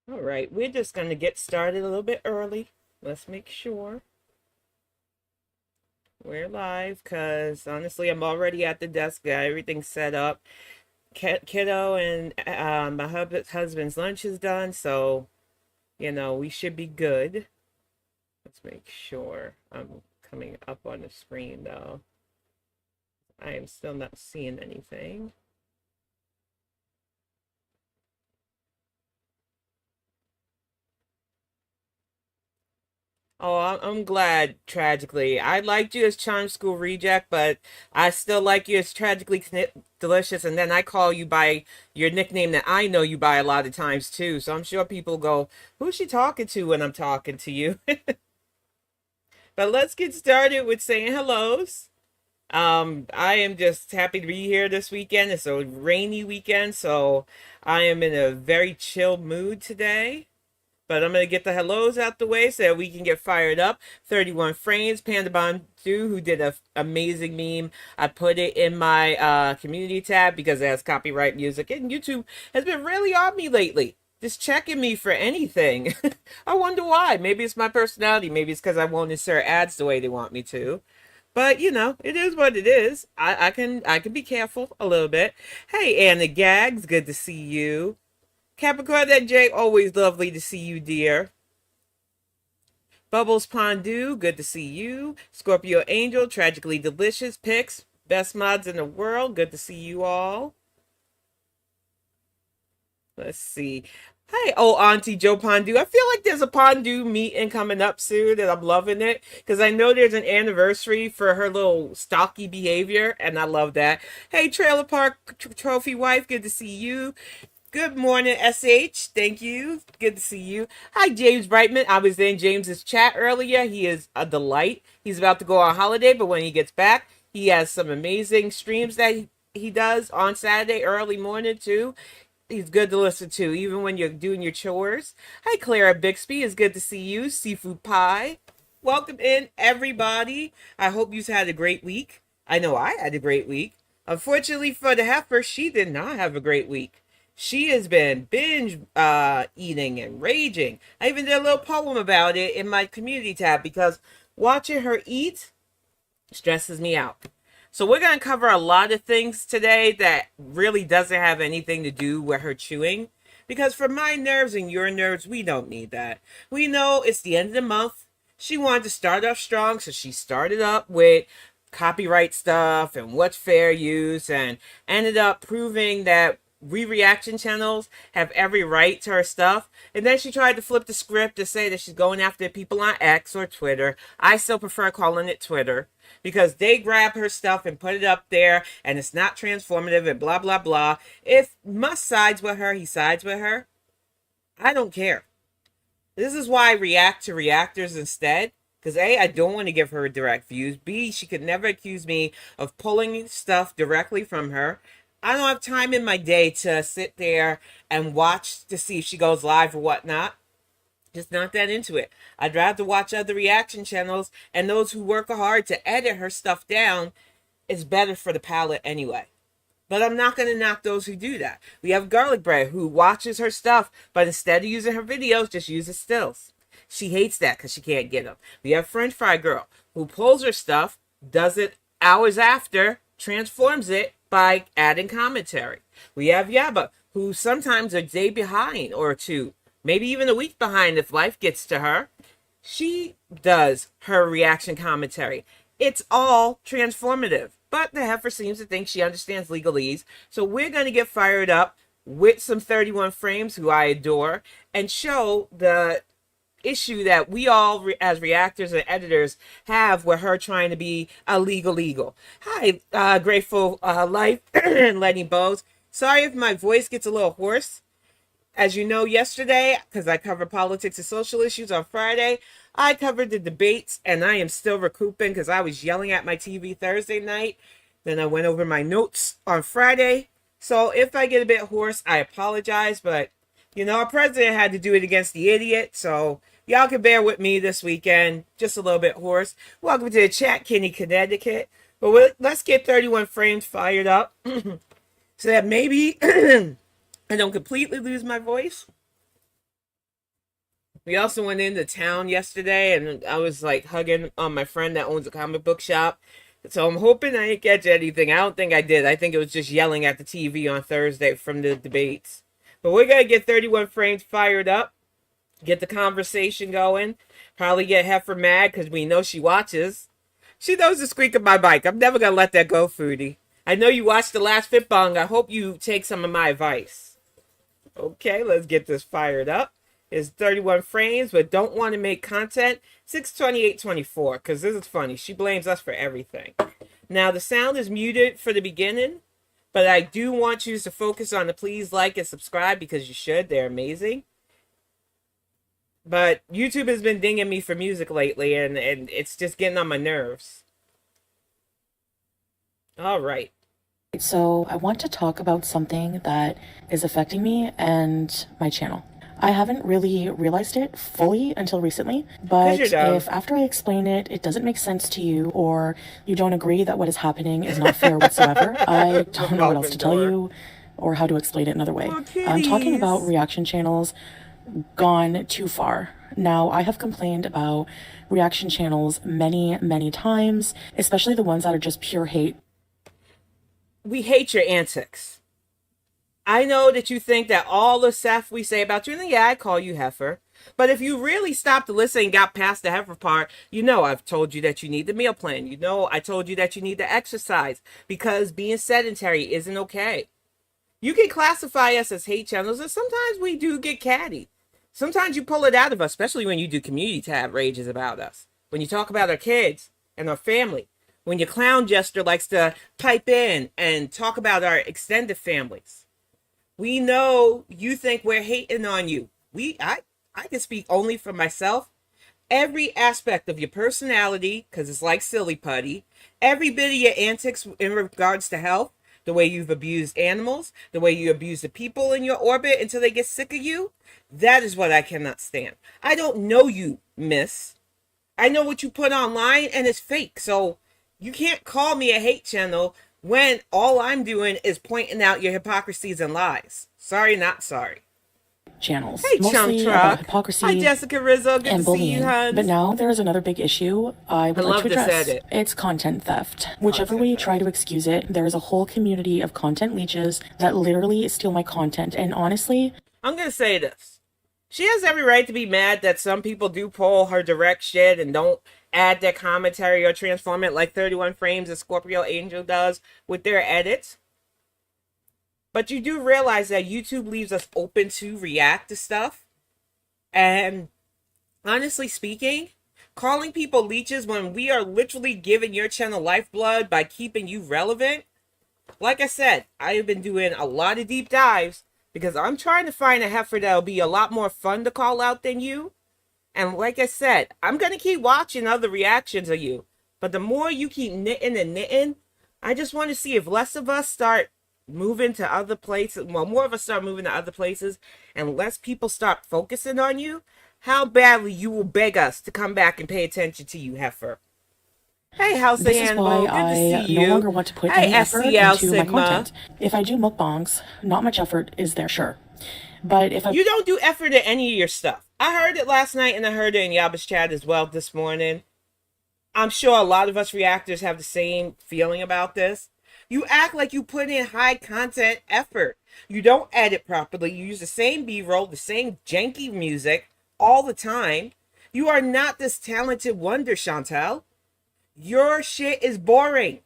All right, we're just going to get started a little bit early. Let's make sure we're live because honestly, I'm already at the desk, got everything set up. Kiddo and my husband's lunch is done, so we should be good. Let's make sure I'm coming up on the screen though. I am still not seeing anything. Oh, I'm glad, tragically. I liked you as Charm School Reject, but I still like you as Tragically Delicious. And then I call you by your nickname that I know you by a lot of times too. So I'm sure people go, who's she talking to when I'm talking to you? But let's get started with saying hellos. I am just happy to be here this weekend. It's a rainy weekend, so I am in a very chill mood today. But I'm going to get the hellos out the way so that we can get fired up. 31 frames, Panda Bandu, who did an amazing meme. I put it in my community tab because it has copyright music. And YouTube has been really on me lately. Just checking me for anything. I wonder why. Maybe it's my personality. Maybe it's because I won't insert ads the way they want me to. But it is what it is. I can be careful a little bit. Hey, Anna Gags, good to see you. Capricorn that J, always lovely to see you, dear. Bubbles Pondu, good to see you. Scorpio Angel, tragically delicious. Picks, best mods in the world, good to see you all. Let's see. Hi, Auntie Joe Pondu. I feel like there's a Pondu meeting coming up soon, and I'm loving it because I know there's an anniversary for her little stocky behavior, and I love that. Hey, Trailer Park Trophy Wife, good to see you. Good morning, SH. Thank you. Good to see you. Hi, James Brightman. I was in James's chat earlier. He is a delight. He's about to go on holiday, but when he gets back, he has some amazing streams that he does on Saturday early morning too. He's good to listen to, even when you're doing your chores. Hi, Clara Bixby. It's good to see you. Seafood Pie. Welcome in, everybody. I hope you've had a great week. I know I had a great week. Unfortunately for the heifer, she did not have a great week. She has been binge eating and raging. I even did a little poem about it in my community tab because watching her eat stresses me out. So we're going to cover a lot of things today that really doesn't have anything to do with her chewing. Because for my nerves and your nerves, we don't need that. We know it's the end of the month. She wanted to start off strong, so she started up with copyright stuff and what's fair use and ended up proving that reaction channels have every right to her stuff. And then she tried to flip the script to say that she's going after people on X or Twitter. I still prefer calling it Twitter because they grab her stuff and put it up there and it's not transformative and blah, blah, blah. If Musk sides with her, he sides with her. I don't care. This is why I react to reactors instead. Because A, I don't want to give her direct views. B, she could never accuse me of pulling stuff directly from her. I don't have time in my day to sit there and watch to see if she goes live or whatnot. Just not that into it. I'd rather watch other reaction channels, and those who work hard to edit her stuff down is better for the palette anyway. But I'm not going to knock those who do that. We have Garlic Bread who watches her stuff, but instead of using her videos, just uses stills. She hates that because she can't get them. We have French Fry Girl who pulls her stuff, does it hours after, transforms it by adding commentary. We have Yaba who sometimes a day behind or two, maybe even a week behind if life gets to her. She does her reaction commentary. It's all transformative. But the heifer seems to think she understands legalese. So we're going to get fired up with some 31 frames, who I adore, and show the issue that we all, as reactors and editors, have with her trying to be a legal. Hi, Grateful Life and Lenny Bowes. Sorry if my voice gets a little hoarse. As you know, yesterday, because I covered politics and social issues on Friday, I covered the debates, and I am still recouping because I was yelling at my TV Thursday night. Then I went over my notes on Friday. So if I get a bit hoarse, I apologize. But, our president had to do it against the idiot. So y'all can bear with me this weekend. Just a little bit hoarse. Welcome to the chat, Kenny, Connecticut. But let's get 31 frames fired up so that maybe I don't completely lose my voice. We also went into town yesterday, and I was like hugging on my friend that owns a comic book shop. So I'm hoping I didn't catch anything. I don't think I did. I think it was just yelling at the TV on Thursday from the debates. But we're going to get 31 frames fired up, get the conversation going, probably get Heffa mad because we know she watches. She knows the squeak of my bike. I'm never going to let that go, Foodie. I know you watched the last Fit Bong. I hope you take some of my advice. Okay, let's get this fired up. It's 31 frames, but don't want to make content. 628.24, because this is funny. She blames us for everything. Now, the sound is muted for the beginning, but I do want you to focus on the please like and subscribe because you should. They're amazing. But YouTube has been dinging me for music lately, and it's just getting on my nerves. All right. So I want to talk about something that is affecting me and my channel. I haven't really realized it fully until recently, but if after I explain it, it doesn't make sense to you, or you don't agree that what is happening is not fair whatsoever, I don't know what else to tell you or how to explain it another way. I'm talking about reaction channels gone too far. Now, I have complained about reaction channels many, many times, especially the ones that are just pure hate. We hate your antics. I know that you think that all the stuff we say about you, and yeah, I call you Heifer, but if you really stopped to listen and got past the Heifer part, you know I've told you that you need the meal plan. You know I told you that you need to exercise because being sedentary isn't okay. You can classify us as hate channels, and sometimes we do get catty. Sometimes you pull it out of us, especially when you do community tab rages about us. When you talk about our kids and our family. When your clown jester likes to pipe in and talk about our extended families. We know you think we're hating on you. I can speak only for myself. Every aspect of your personality, because it's like silly putty, every bit of your antics in regards to health, the way you've abused animals, the way you abuse the people in your orbit until they get sick of you, that is what I cannot stand. I don't know you, miss. I know what you put online, and it's fake. So you can't call me a hate channel when all I'm doing is pointing out your hypocrisies and lies. Sorry, not sorry. Channels. Hey, mostly about hypocrisy. Hi, Jessica Rizzo. Good and to bullying. see you, hon. But now there is another big issue I would like to address. It's content theft. Whichever way you try to excuse it, there is a whole community of content leeches that literally steal my content. And honestly, I'm going to say this. She has every right to be mad that some people do pull her direct shit and don't add their commentary or transform it like 31 frames and Scorpio Angel does with their edits. But you do realize that YouTube leaves us open to react to stuff. And honestly speaking, calling people leeches when we are literally giving your channel lifeblood by keeping you relevant. Like I said, I have been doing a lot of deep dives because I'm trying to find a heifer that'll be a lot more fun to call out than you. And like I said, I'm going to keep watching other reactions of you. But the more you keep knitting and knitting, I just want to see if less of us start moving to other places. Well, more of us start moving to other places and less people start focusing on you. How badly you will beg us to come back and pay attention to you, heifer. Hey, House this is why I no longer want to put any effort into my content. If I do mukbangs, not much effort is there, sure. But if you don't do effort in any of your stuff. I heard it last night and I heard it in Yaba's chat as well this morning. I'm sure a lot of us reactors have the same feeling about this. You act like you put in high content effort. You don't edit properly. You use the same B-roll, the same janky music all the time. You are not this talented wonder, Chantal. Your shit is boring.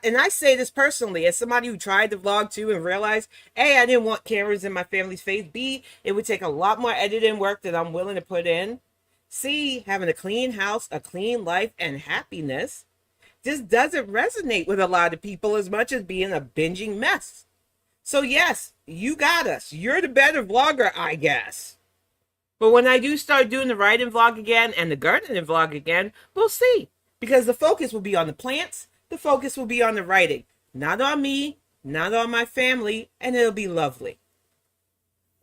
And I say this personally as somebody who tried to vlog too and realized, A, I didn't want cameras in my family's face. B, it would take a lot more editing work that I'm willing to put in. C, having a clean house, a clean life, and happiness just doesn't resonate with a lot of people as much as being a binging mess. So yes, you got us. You're the better vlogger, I guess. But when I do start doing the writing vlog again and the gardening vlog again, we'll see. Because the focus will be on the plants. The focus will be on the writing. Not on me, not on my family, and it'll be lovely.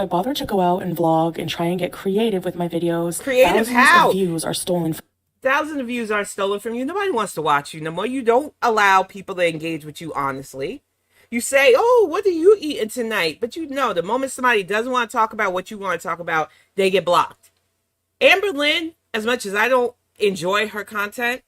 I bother to go out and vlog and try and get creative with my videos. Creative how? Thousands of views are stolen. Thousands of views aren't stolen from you. Nobody wants to watch you no more. You don't allow people to engage with you honestly. You say, oh, what are you eating tonight? But you know, the moment somebody doesn't want to talk about what you want to talk about, they get blocked. Amber Lynn, as much as I don't enjoy her content,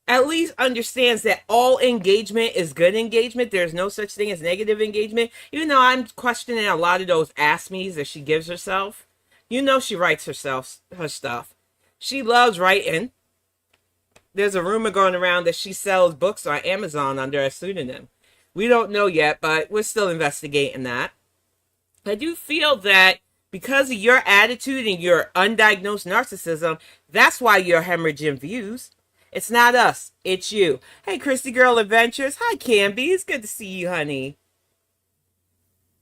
at least understands that all engagement is good engagement. There's no such thing as negative engagement. Even though I'm questioning a lot of those ask me's that she gives herself, you know she writes herself her stuff. She loves writing. There's a rumor going around that she sells books on Amazon under a pseudonym. We don't know yet, but we're still investigating that. I do feel that because of your attitude and your undiagnosed narcissism, that's why you're hemorrhaging views. It's not us, it's you. Hey, Christy Girl Adventures. Hi, Camby. It's good to see you, honey.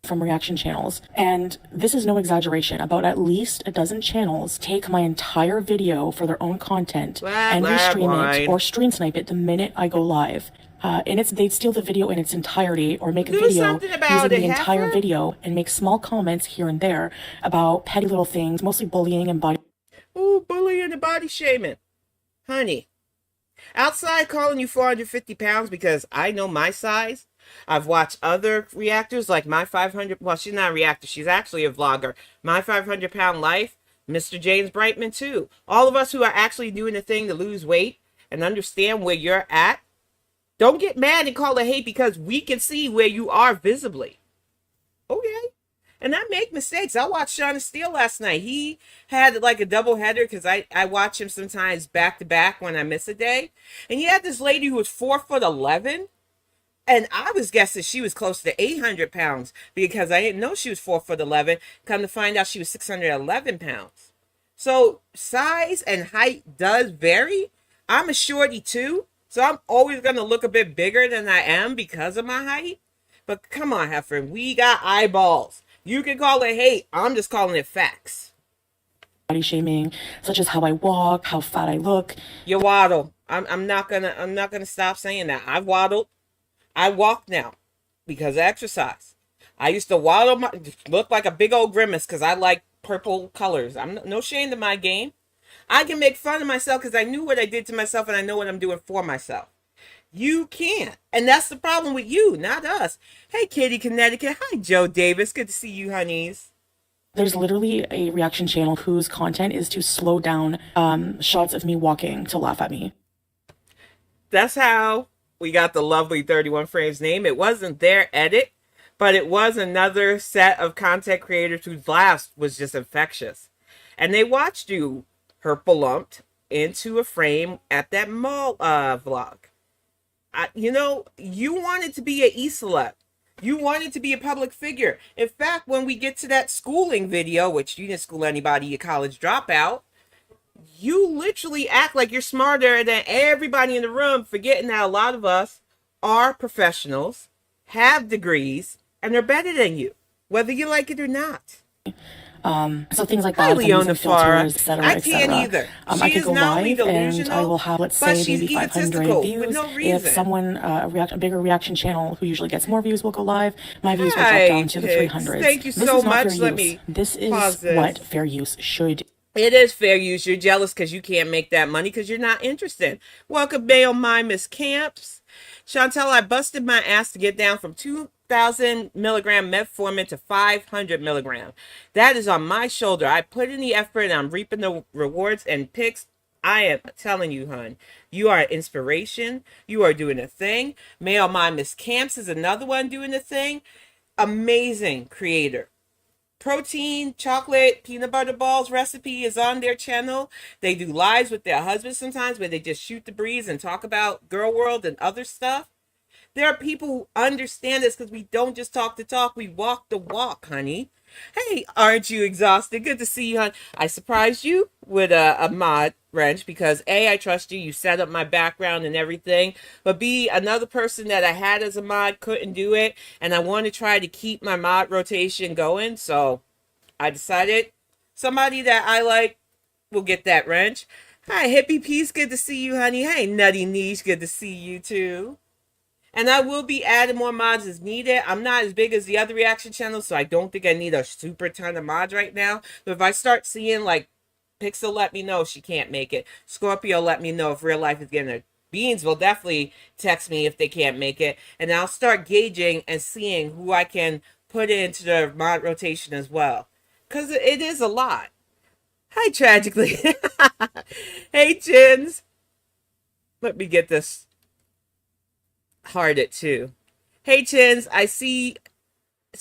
From reaction channels, and this is no exaggeration, about at least a dozen channels take my entire video for their own content and restream it or stream snipe it the minute I go live. And they'd steal the video in its entirety or make a video using the entire video and make small comments here and there about petty little things, mostly bullying and body. Ooh, bullying and body shaming. Honey, outside calling you 450 pounds because I know my size, I've watched other reactors like my 500, well, she's not a reactor, she's actually a vlogger. My 500 Pound Life, Mr. James Brightman too. All of us who are actually doing the thing to lose weight and understand where you're at, don't get mad and call it hate because we can see where you are visibly. Okay? And I make mistakes. I watched Shauna Steele last night. He had like a double header because I watch him sometimes back to back when I miss a day. And he had this lady who was 4'11". And I was guessing she was close to 800 pounds because I didn't know she was 4'11". Come to find out she was 611 pounds. So size and height does vary. I'm a shorty too. So I'm always going to look a bit bigger than I am because of my height. But come on, Heffa, we got eyeballs. You can call it hate. I'm just calling it facts. Body shaming, such as how I walk, how fat I look. You waddle. I'm not gonna stop saying that. I've waddled. I walk now because of exercise. I used to waddle, look like a big old grimace because I like purple colors. I'm no shame to my game. I can make fun of myself because I knew what I did to myself and I know what I'm doing for myself. You can't. And that's the problem with you, not us. Hey, Kitty, Connecticut. Hi, Joe Davis. Good to see you, honeys. There's literally a reaction channel whose content is to slow down shots of me walking to laugh at me. That's how we got the lovely 31 Frames name. It wasn't their edit, but it was another set of content creators whose laughs was just infectious. And they watched you herpalumped into a frame at that mall vlog. You know, you wanted to be an e-celeb. You wanted to be a public figure. In fact, when we get to that schooling video, which you didn't school anybody, a college dropout, you literally act like you're smarter than everybody in the room, forgetting that a lot of us are professionals, have degrees, and they're better than you, whether you like it or not. So things like that, Leona filters, et cetera, I can't either. I could go live and I will have, let's say, maybe 500 views. No, if someone, a bigger reaction channel who usually gets more views will go live, my views will drop down to the 300s. Thank you so much. This is what fair use should. It is fair use. You're jealous because you can't make that money because you're not interested. Welcome, Bail My Miss Camps. Chantal, I busted my ass to get down from 2,000 milligram metformin to 500 milligram. That is on my shoulder. I put in the effort and I'm reaping the rewards and pics. I am telling you, hon, you are an inspiration. You are doing a thing. Mail My Miss Camps is another one doing a thing. Amazing creator. Protein, chocolate, peanut butter balls recipe is on their channel. They do lives with their husbands sometimes where they just shoot the breeze and talk about GorlWorld and other stuff. There are people who understand this because we don't just talk the talk, we walk the walk, honey. Hey, aren't you exhausted? Good to see you, hon. I surprised you with a mod wrench because A, I trust you. You set up my background and everything. But B, another person that I had as a mod couldn't do it. And I want to try to keep my mod rotation going. So I decided somebody that I like will get that wrench. Hi, Hippie Peace. Good to see you, honey. Hey, Nutty Niche. Good to see you, too. And I will be adding more mods as needed. I'm not as big as the other reaction channels, so I don't think I need a super ton of mods right now. But if I start seeing, like, Pixel let me know she can't make it. Scorpio let me know if real life is getting her. Beans will definitely text me if they can't make it. And I'll start gauging and seeing who I can put into the mod rotation as well. Because it is a lot. Hi, Tragically. Hey, Chins. Let me get this hearted too. Hey, Chins, I see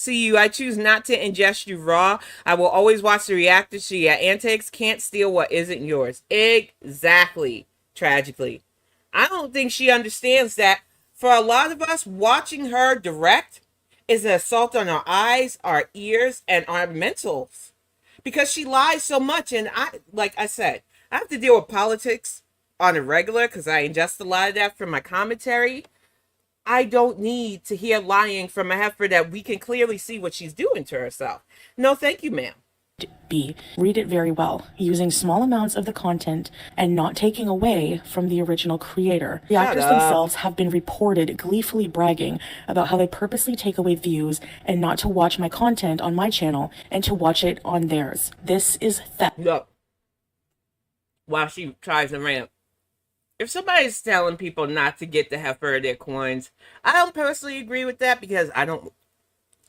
you. I choose not to ingest you raw. I will always watch the reactor. She antics can't steal what isn't yours. Exactly. Tragically. I don't think she understands that for a lot of us, watching her direct is an assault on our eyes, our ears, and our mentals. Because she lies so much. And like I said, I have to deal with politics on a regular because I ingest a lot of that from my commentary. I don't need to hear lying from a heifer that we can clearly see what she's doing to herself. No, thank you, ma'am. B. Read it very well, using small amounts of the content and not taking away from the original creator. The actors themselves have been reported gleefully bragging about how they purposely take away views and not to watch my content on my channel and to watch it on theirs. This is theft. Look, while she tries to rant, if somebody's telling people not to get the heifer of their coins, I don't personally agree with that because I don't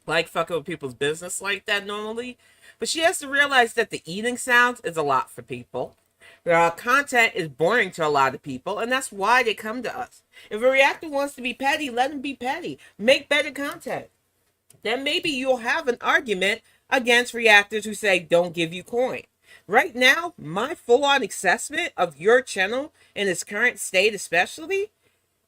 like fucking with people's business like that normally. But she has to realize that the eating sounds is a lot for people. The content is boring to a lot of people, and that's why they come to us. If a reactor wants to be petty, let him be petty. Make better content. Then maybe you'll have an argument against reactors who say don't give you coin. Right now, my full-on assessment of your channel in its current state especially,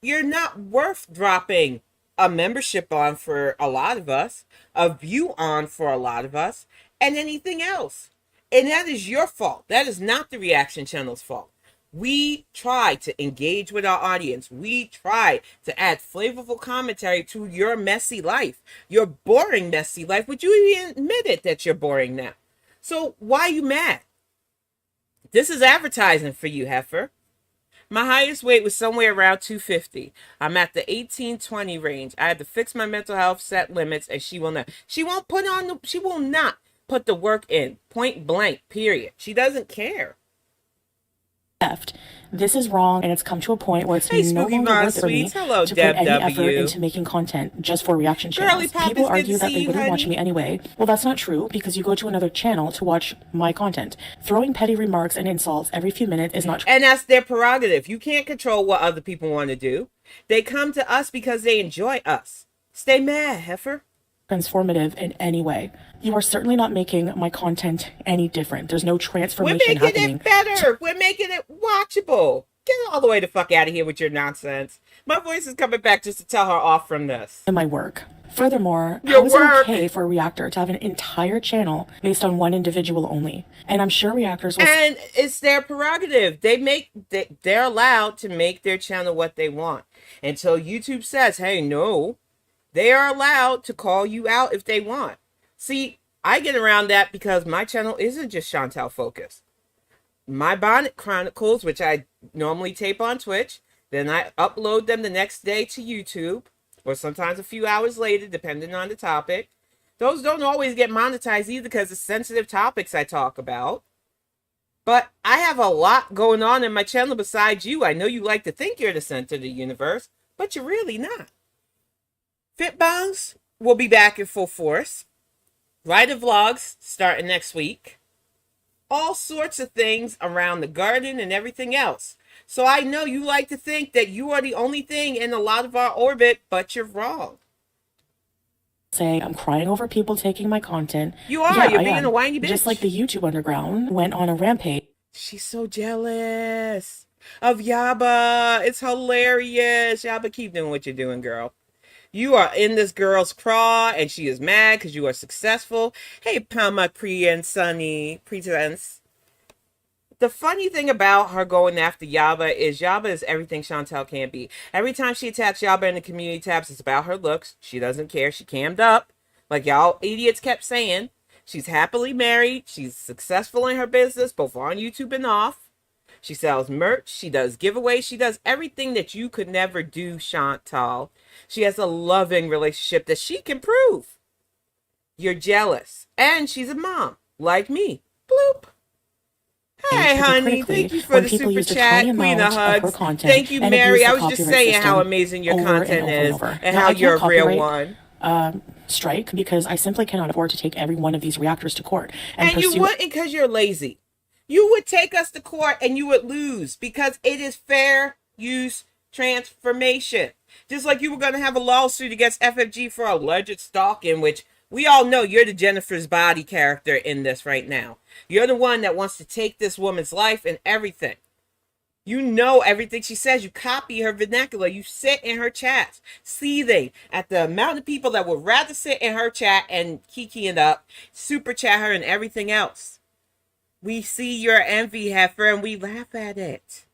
you're not worth dropping a membership on for a lot of us, a view on for a lot of us, and anything else. And that is your fault. That is not the reaction channel's fault. We try to engage with our audience. We try to add flavorful commentary to your messy life, your boring messy life. Would you even admit it that you're boring now? So why are you mad? This is advertising for you, heifer. My highest weight was somewhere around 250. I'm at the 1820 range. I had to fix my mental health, set limits, and she will not. She will not put the work in. Point blank, period. She doesn't care. Theft. This is wrong, and it's come to a point where it's no longer worth it for me to put any effort into making content just for reaction channels. People argue that they wouldn't watch me anyway. Well, that's not true, because you go to another channel to watch my content. Throwing petty remarks and insults every few minutes is not true. And that's their prerogative. You can't control what other people want to do. They come to us because they enjoy us. Stay mad, heifer. Transformative in any way. You are certainly not making my content any different. There's no transformation happening. We're making it better. We're making it watchable. Get all the way the fuck out of here with your nonsense. My voice is coming back just to tell her off from this. In my work. Furthermore, how is it okay for a reactor to have an entire channel based on one individual only? And I'm sure reactors will... And it's their prerogative. They're allowed to make their channel what they want. Until YouTube says, hey, no. They are allowed to call you out if they want. See, I get around that because my channel isn't just Chantal focused. My Bonnet Chronicles, which I normally tape on Twitch, then I upload them the next day to YouTube, or sometimes a few hours later, depending on the topic. Those don't always get monetized either because it's sensitive topics I talk about. But I have a lot going on in my channel besides you. I know you like to think you're the center of the universe, but you're really not. Fit Bongs will be back in full force. Writer vlogs starting next week. All sorts of things around the garden and everything else. So I know you like to think that you are the only thing in a lot of our orbit, but you're wrong. Say I'm crying over people taking my content. You are. Yeah, you're being a whiny bitch. Just like the YouTube Underground went on a rampage. She's so jealous of Yaba. It's hilarious. Yaba, keep doing what you're doing, girl. You are in this girl's craw, and she is mad because you are successful. Hey, Palma and Sunny Pretense. The funny thing about her going after Yaba is everything Chantal can't be. Every time she attacks Yaba in the community tabs, it's about her looks. She doesn't care. She cammed up. Like y'all idiots kept saying. She's happily married. She's successful in her business, both on YouTube and off. She sells merch. She does giveaways. She does everything that you could never do, Chantal. She has a loving relationship that she can prove. You're jealous. And she's a mom, like me. Bloop. Hey, honey. Thank you for the super chat. Queen of hugs. Thank you, Mary. I was just saying how amazing your content is and how you're a real one. Strike, because I simply cannot afford to take every one of these reactors to court. And you wouldn't because you're lazy. You would take us to court and you would lose because it is fair use transformation. Just like you were going to have a lawsuit against FFG for alleged stalking, which we all know you're the Jennifer's Body character in this right now. You're the one that wants to take this woman's life and everything. You know everything she says. You copy her vernacular. You sit in her chats, seething at the amount of people that would rather sit in her chat and kiki it up, super chat her and everything else. We see your envy, Heffa, and we laugh at it.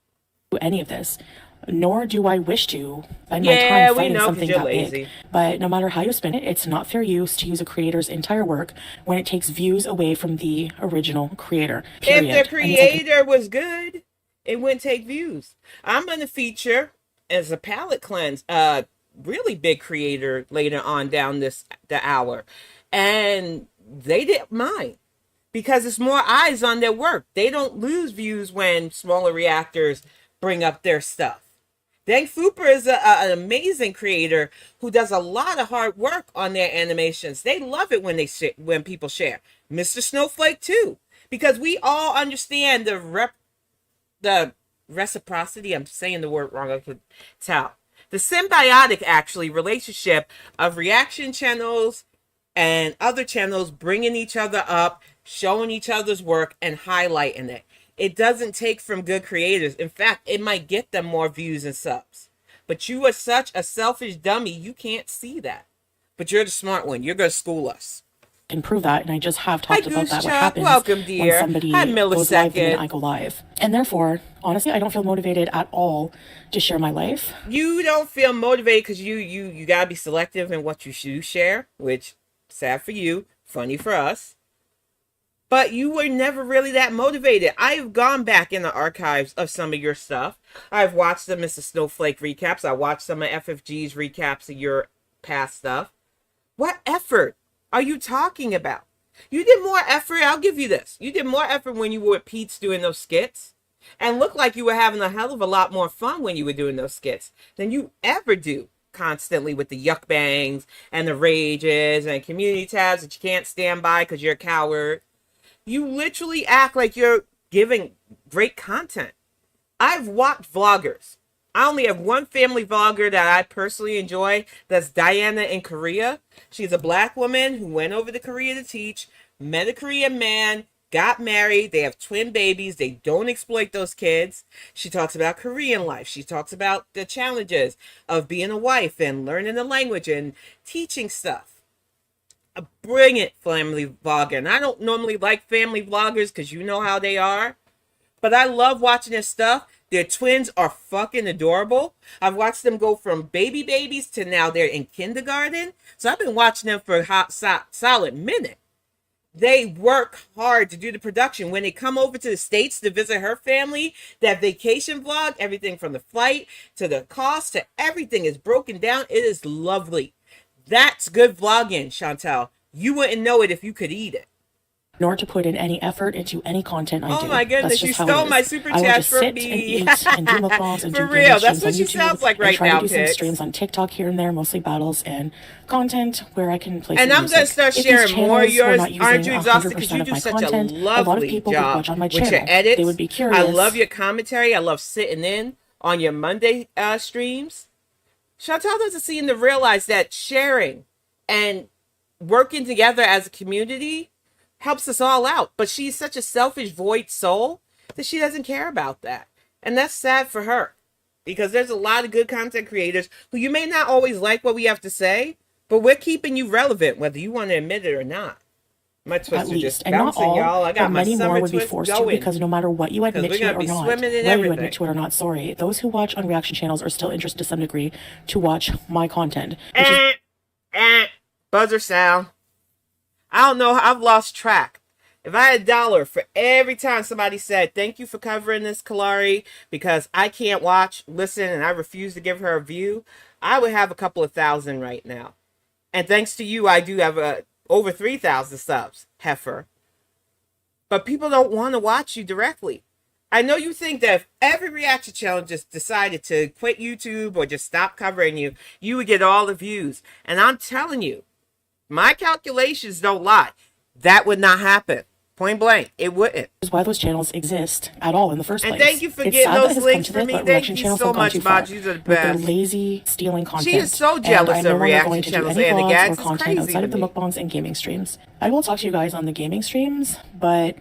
Any of this, nor do I wish to spend my time fighting something that big. But no matter how you spin it, it's not fair use to use a creator's entire work when it takes views away from the original creator. Period. If the creator was good, it wouldn't take views. I'm going to feature as a Pallet Cleanse, really big creator later on down the hour. And they didn't mind because it's more eyes on their work. They don't lose views when smaller reactors bring up their stuff. Dang Fooper is an amazing creator who does a lot of hard work on their animations. They love it when people share. Mr. Snowflake too, because we all understand the reciprocity. I'm saying the word wrong. I could tell. The symbiotic, actually, relationship of reaction channels and other channels bringing each other up, showing each other's work, and highlighting it. It doesn't take from good creators. In fact, it might get them more views and subs. But you are such a selfish dummy, you can't see that. But you're the smart one. You're going to school us. Can prove that, and I just have talked about that. What happens when somebody goes live and I go live. And therefore, honestly, I don't feel motivated at all to share my life. You don't feel motivated because you got to be selective in what you should share, which, sad for you, funny for us. But you were never really that motivated. I've gone back in the archives of some of your stuff. I've watched the Mr. Snowflake recaps. I watched some of FFG's recaps of your past stuff. What effort are you talking about? You did more effort. I'll give you this. You did more effort when you were with Pete's doing those skits. And looked like you were having a hell of a lot more fun when you were doing those skits than you ever do constantly with the yuck bangs and the rages and community tabs that you can't stand by because you're a coward. You literally act like you're giving great content. I've watched vloggers. I only have one family vlogger that I personally enjoy. That's Diana in Korea. She's a black woman who went over to Korea to teach, met a Korean man, got married. They have twin babies. They don't exploit those kids. She talks about Korean life. She talks about the challenges of being a wife and learning the language and teaching stuff. A brilliant family vlogger. And I don't normally like family vloggers because you know how they are. But I love watching their stuff. Their twins are fucking adorable. I've watched them go from babies to now they're in kindergarten. So I've been watching them for a solid minute. They work hard to do the production. When they come over to the States to visit her family, that vacation vlog, everything from the flight to the cost to everything is broken down. It is lovely. That's good vlogging, Chantal. You wouldn't know it if you could eat it. Nor to put in any effort into any content I do. Oh my goodness, you stole my super chat from me. And eat and do mukbangs and for do real, that's what on she YouTube, sounds like right now. Try to do some streams on TikTok here and there, mostly battles and content where I can play. And I'm gonna start sharing more of yours. Aren't you exhausted? Because you do such a lovely job with your edits. They would be curious. I love your commentary. I love sitting in on your Monday streams. Chantal doesn't seem to realize that sharing and working together as a community helps us all out. But she's such a selfish, void soul that she doesn't care about that. And that's sad for her. Because there's a lot of good content creators who you may not always like what we have to say, but we're keeping you relevant, whether you want to admit it or not. My twists are just bouncing, y'all. I got my summer twist going. Because no matter what you admit to it or not, whether you admit to it or not, sorry, those who watch on reaction channels are still interested to some degree to watch my content. Buzzer sound. I don't know. I've lost track. If I had $1 for every time somebody said, thank you for covering this, Kalari, because I can't watch, listen, and I refuse to give her a view, I would have a couple of thousand right now. And thanks to you, I do have over 3,000 subs, Heffa. But people don't want to watch you directly. I know you think that if every reaction channel just decided to quit YouTube or just stop covering you, you would get all the views. And I'm telling you, my calculations don't lie. That would not happen. Point blank, it wouldn't. Is why those channels exist at all in the first place. And thank you for getting those links for me. Thank you so much, Baj. You're the best. With their lazy stealing content. She is so jealous of reaction channels and the gags. Or content outside of the mukbangs and gaming streams. I will talk to you guys on the gaming streams, but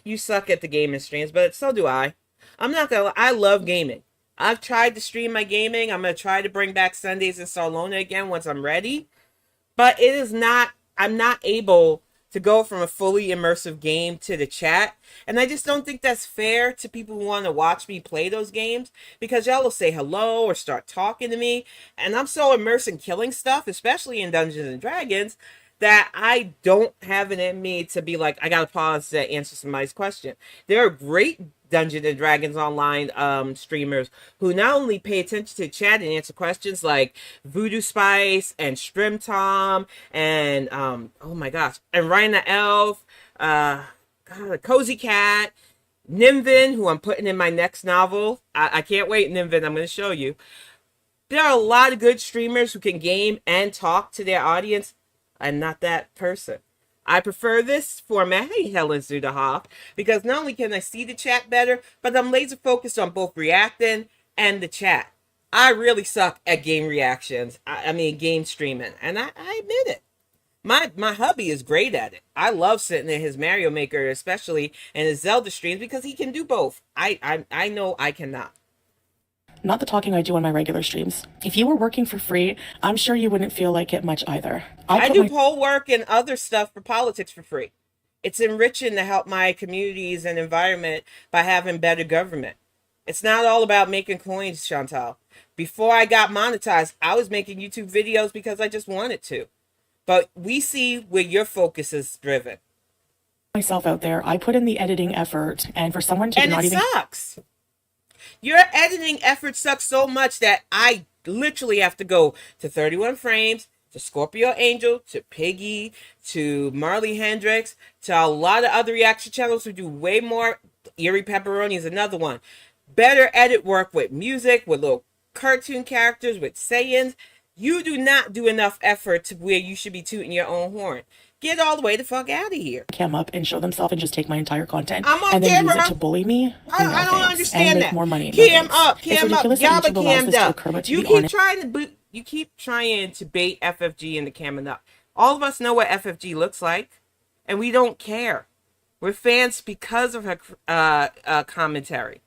you suck at the gaming streams, but so do I. I'm not gonna lie, I love gaming. I've tried to stream my gaming. I'm gonna try to bring back Sundays in Salona again once I'm ready. But it is not, I'm not able to go from a fully immersive game to the chat. And I just don't think that's fair to people who want to watch me play those games, because y'all will say hello or start talking to me. And I'm so immersed in killing stuff, especially in Dungeons and Dragons, that I don't have it in me to be like, I gotta pause to answer somebody's question. There are great Dungeons and Dragons online streamers who not only pay attention to chat and answer questions, like Voodoo Spice and Strim Tom and oh my gosh, and Ryan the Elf, Cozy Cat, Nimvin, who I'm putting in my next novel. I can't wait, Nimvin, I'm going to show you. There are a lot of good streamers who can game and talk to their audience. I'm not that person. I prefer this format, hey Helen Zudahoff, because not only can I see the chat better, but I'm laser focused on both reacting and the chat. I really suck at game reactions. I mean, game streaming, and I admit it. My hubby is great at it. I love sitting in his Mario Maker, especially in his Zelda streams, because he can do both. I know I cannot. Not the talking I do on my regular streams. If you were working for free, I'm sure you wouldn't feel like it much either. I do poll work and other stuff for politics for free. It's enriching to help my communities and environment by having better government. It's not all about making coins, Chantal. Before I got monetized, I was making YouTube videos because I just wanted to. But we see where your focus is driven. Myself out there, I put in the editing effort, and for someone to and not it even sucks. Your editing effort sucks so much that I literally have to go to 31 Frames, to Scorpio Angel, to Piggy, to Marley Hendrix, to a lot of other reaction channels who do way more. Eerie Pepperoni is another one. Better edit work with music, with little cartoon characters, with sayings. You do not do enough effort to where you should be tooting your own horn. Get all the way the fuck out of here. Cam up and show themselves and just take my entire content. I'm on and then camera. use it to bully me. I don't understand and that. Make more money. Cam up, cam up, Yaba cammed up. You keep trying to bait FFG into camming up. All of us know what FFG looks like, and we don't care. We're fans because of her commentary.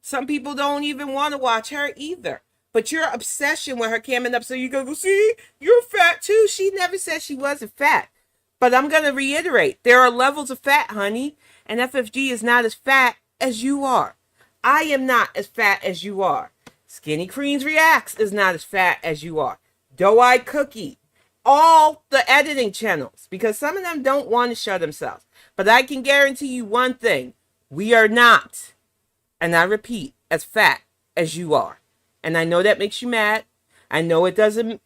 Some people don't even want to watch her either. But your obsession with her camming up, so you go, see, you're fat too. She never said she wasn't fat. But I'm going to reiterate, there are levels of fat, honey, and FFG is not as fat as you are. I am not as fat as you are. Skinny Creams Reacts is not as fat as you are. Doe-Eyed Cookie. All the editing channels, because some of them don't want to show themselves. But I can guarantee you one thing. We are not, and I repeat, as fat as you are. And I know that makes you mad. I know it doesn't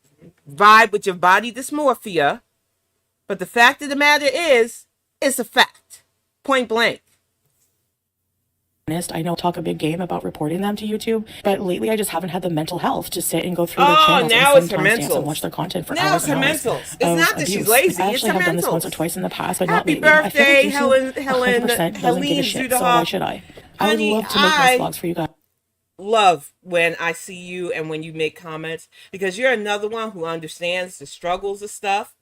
vibe with your body dysmorphia. But the fact of the matter is, it's a fact. Point blank. I know talk a big game about reporting them to YouTube, but lately I just haven't had the mental health to sit and go through their channels now and it's her mentals. And watch their content for now hours it's her and hours. Mentals. It's not that she's lazy. I it's actually her have mentals. done this once or twice in the past, but Happy not lately. birthday, Helen 100% doesn't give a shit, so why should I? I would love to make those vlogs for you guys. Love when I see you and when you make comments, because you're another one who understands the struggles of stuff.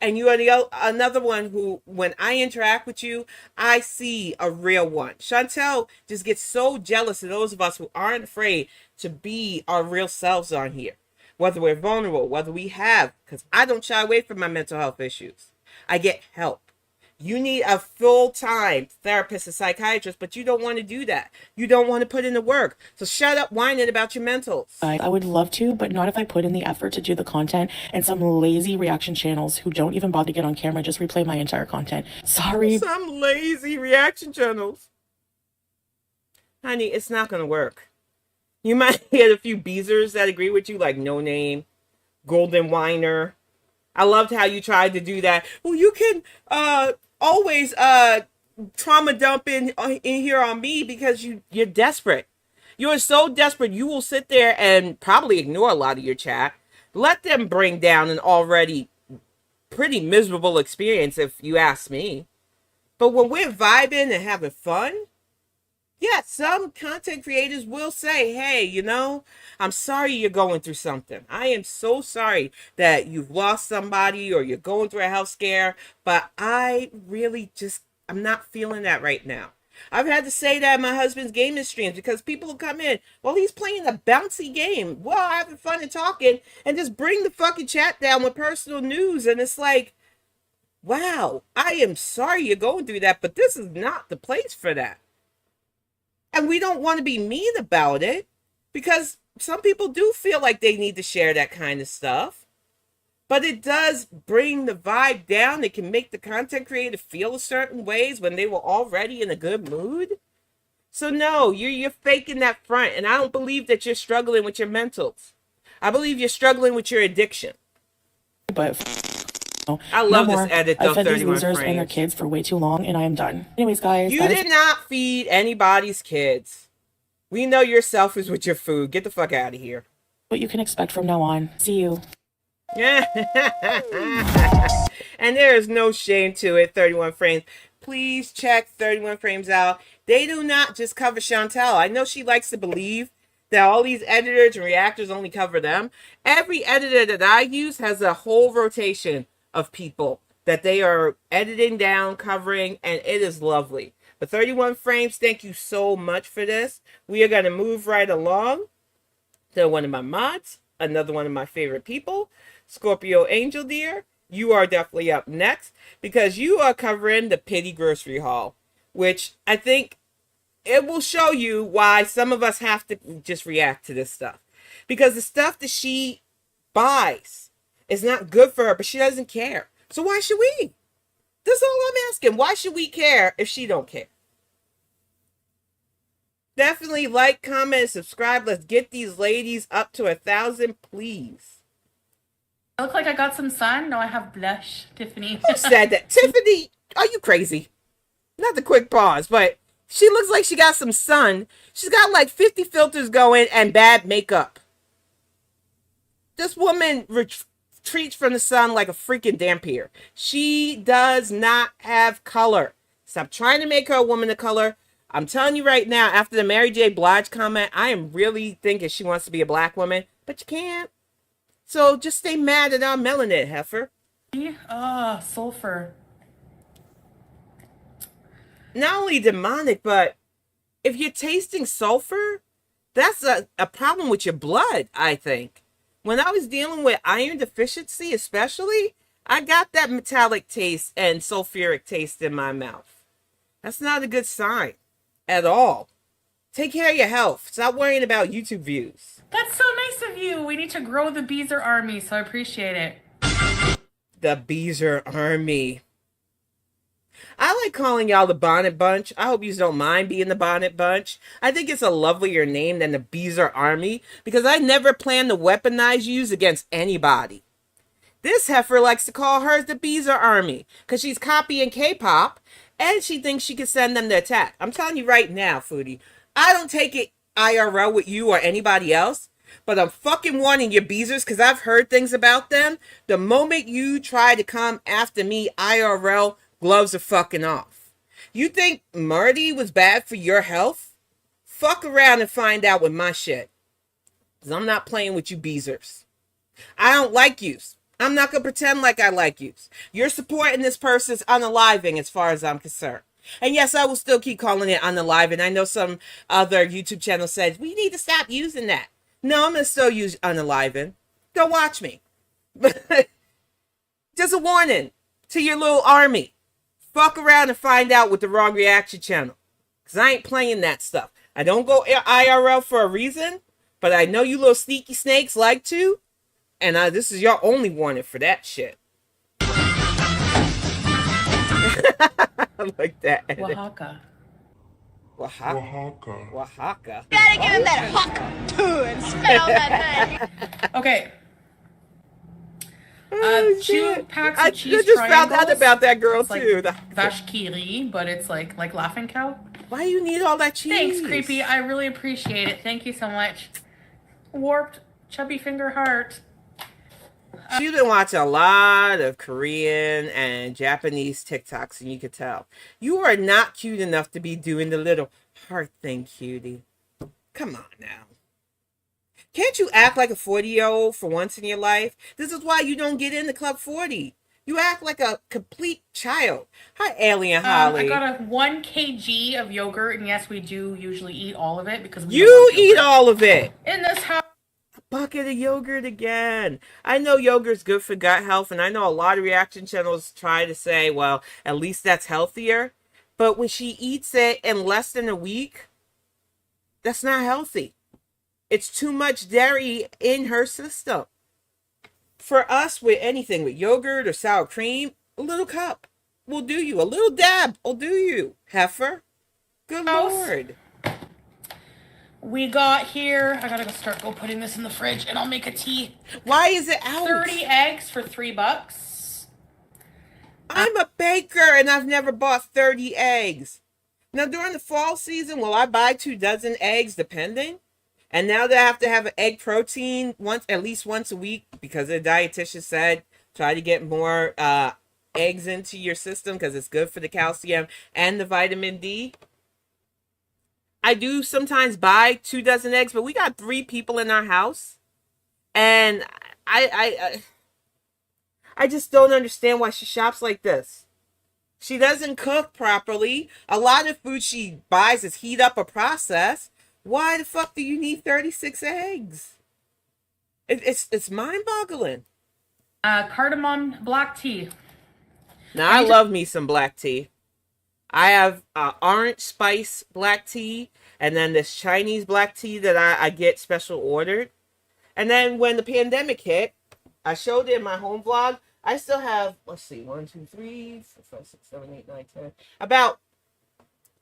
And you are another one who, when I interact with you, I see a real one. Chantal just gets so jealous of those of us who aren't afraid to be our real selves on here. Whether we're vulnerable, whether we have, because I don't shy away from my mental health issues. I get help. You need a full-time therapist and psychiatrist, but you don't want to do that. You don't want to put in the work. So shut up whining about your mentals. I would love to, but not if I put in the effort to do the content, and some lazy reaction channels who don't even bother to get on camera just replay my entire content. Sorry. Some lazy reaction channels. Honey, it's not going to work. You might get a few beezers that agree with you, like No Name, Golden Whiner. I loved how you tried to do that. Well, you can always trauma dump in here on me because you're desperate. You're so desperate you will sit there and probably ignore a lot of your chat. Let them bring down an already pretty miserable experience, if you ask me. But when we're vibing and having fun, yeah, some content creators will say, hey, you know, I'm sorry you're going through something. I am so sorry that you've lost somebody or you're going through a health scare, but I'm not feeling that right now. I've had to say that in my husband's gaming streams because people will come in, well, he's playing a bouncy game. Well, having fun and talking, and just bring the fucking chat down with personal news. And it's like, wow, I am sorry you're going through that, but this is not the place for that. And we don't want to be mean about it because some people do feel like they need to share that kind of stuff. But it does bring the vibe down. It can make the content creator feel a certain ways when they were already in a good mood. So no, you're faking that front. And I don't believe that you're struggling with your mentals. I believe you're struggling with your addiction. But I love this edit though. I've fed these losers and their kids for way too long, and I am done. Anyways, guys, you did not feed anybody's kids. We know you're selfish with your food. Get the fuck out of here. What you can expect from now on. See you. And there is no shame to it. 31 frames. Please check 31 frames out. They do not just cover Chantal. I know she likes to believe that all these editors and reactors only cover them. Every editor that I use has a whole rotation of people that they are editing down, covering, and it is lovely. But 31 frames, thank you so much for this. We are going to move right along to one of my mods, another one of my favorite people, Scorpio Angel Deer. You are definitely up next because you are covering the Pity Grocery Haul, which I think it will show you why some of us have to just react to this stuff. Because the stuff that she buys is not good for her, but she doesn't care. So why should we? That's all I'm asking. Why should we care if she don't care? Definitely like, comment, subscribe. Let's get these ladies up to 1,000, please. I look like I got some sun. No, I have blush, Tiffany. Who said that? Tiffany, are you crazy? Not the quick pause, but she looks like she got some sun. She's got like 50 filters going and bad makeup. This woman retreats from the sun like a freaking dampier. She does not have color. Stop trying to make her a woman of color. I'm telling you right now, after the Mary J. Blige comment, I am really thinking she wants to be a black woman, but you can't. So just stay mad at our melanin, Heffa. Sulfur. Not only demonic, but if you're tasting sulfur, that's a problem with your blood, I think. When I was dealing with iron deficiency, especially, I got that metallic taste and sulfuric taste in my mouth. That's not a good sign at all. Take care of your health. Stop worrying about YouTube views. That's so nice of you. We need to grow the Beezer army, so I appreciate it. The Beezer army. I like calling y'all the Bonnet Bunch. I hope you don't mind being the Bonnet Bunch. I think it's a lovelier name than the Beezer Army because I never plan to weaponize yous against anybody. This heifer likes to call hers the Beezer Army because she's copying K-pop and she thinks she can send them to attack. I'm telling you right now, Foodie, I don't take it IRL with you or anybody else, but I'm fucking warning your Beezers because I've heard things about them. The moment you try to come after me IRL, gloves are fucking off. You think Marty was bad for your health? Fuck around and find out with my shit. Because I'm not playing with you Beezers. I don't like yous. I'm not going to pretend like I like yous. Your support in this person's unaliving as far as I'm concerned. And yes, I will still keep calling it unaliving. I know some other YouTube channel says, we need to stop using that. No, I'm going to still use unaliving. Don't watch me. Just a warning to your little army. Fuck around and find out with the wrong reaction channel. Because I ain't playing that stuff. I don't go IRL for a reason. But I know you little sneaky snakes like to. And this is your only warning for that shit. I like that. Oaxaca. Oaxaca. Oaxaca. You gotta give him that hawk too and spit out that thing. Okay. Oh, 2 packs of cheese I just found triangles. out about that girl It's too. like vache qui rit, but it's like laughing cow. Why do you need all that cheese? Thanks, creepy. I really appreciate it. Thank you so much. Warped chubby finger heart. She's been watching a lot of Korean and Japanese TikToks, and you could tell. You are not cute enough to be doing the little heart thing, cutie. Come on now. Can't you act like a 40-year-old for once in your life? This is why you don't get into Club 40. You act like a complete child. Hi, Alien Holly. I got a 1 kg of yogurt, and yes, we do usually eat all of it because we You eat all of it. In this house. Bucket of yogurt again. I know yogurt's good for gut health, and I know a lot of reaction channels try to say, well, at least that's healthier. But when she eats it in less than a week, that's not healthy. It's too much dairy in her system. For us, with anything, with yogurt or sour cream, a little cup will do you. A little dab will do you. Heffa. Good Lord. We got here, I gotta go putting this in the fridge and I'll make a tea. Why is it out? 30 eggs for $3. I'm a baker and I've never bought 30 eggs. Now during the fall season, will I buy 2 dozen eggs depending? And now that I have to have an egg protein at least once a week because the dietitian said try to get more eggs into your system because it's good for the calcium and the vitamin D. I do sometimes buy 2 dozen eggs, but we got 3 people in our house. And I just don't understand why she shops like this. She doesn't cook properly. A lot of food she buys is heat up or processed. Why the fuck do you need 36 eggs? It's mind-boggling. Cardamom black tea. Now, I love me some black tea. I have orange spice black tea, and then this Chinese black tea that I get special ordered. And then when the pandemic hit, I showed it in my home vlog. I still have, let's see, 1, 2, 3, 4, 5, 6, 7, 8, 9, 10, about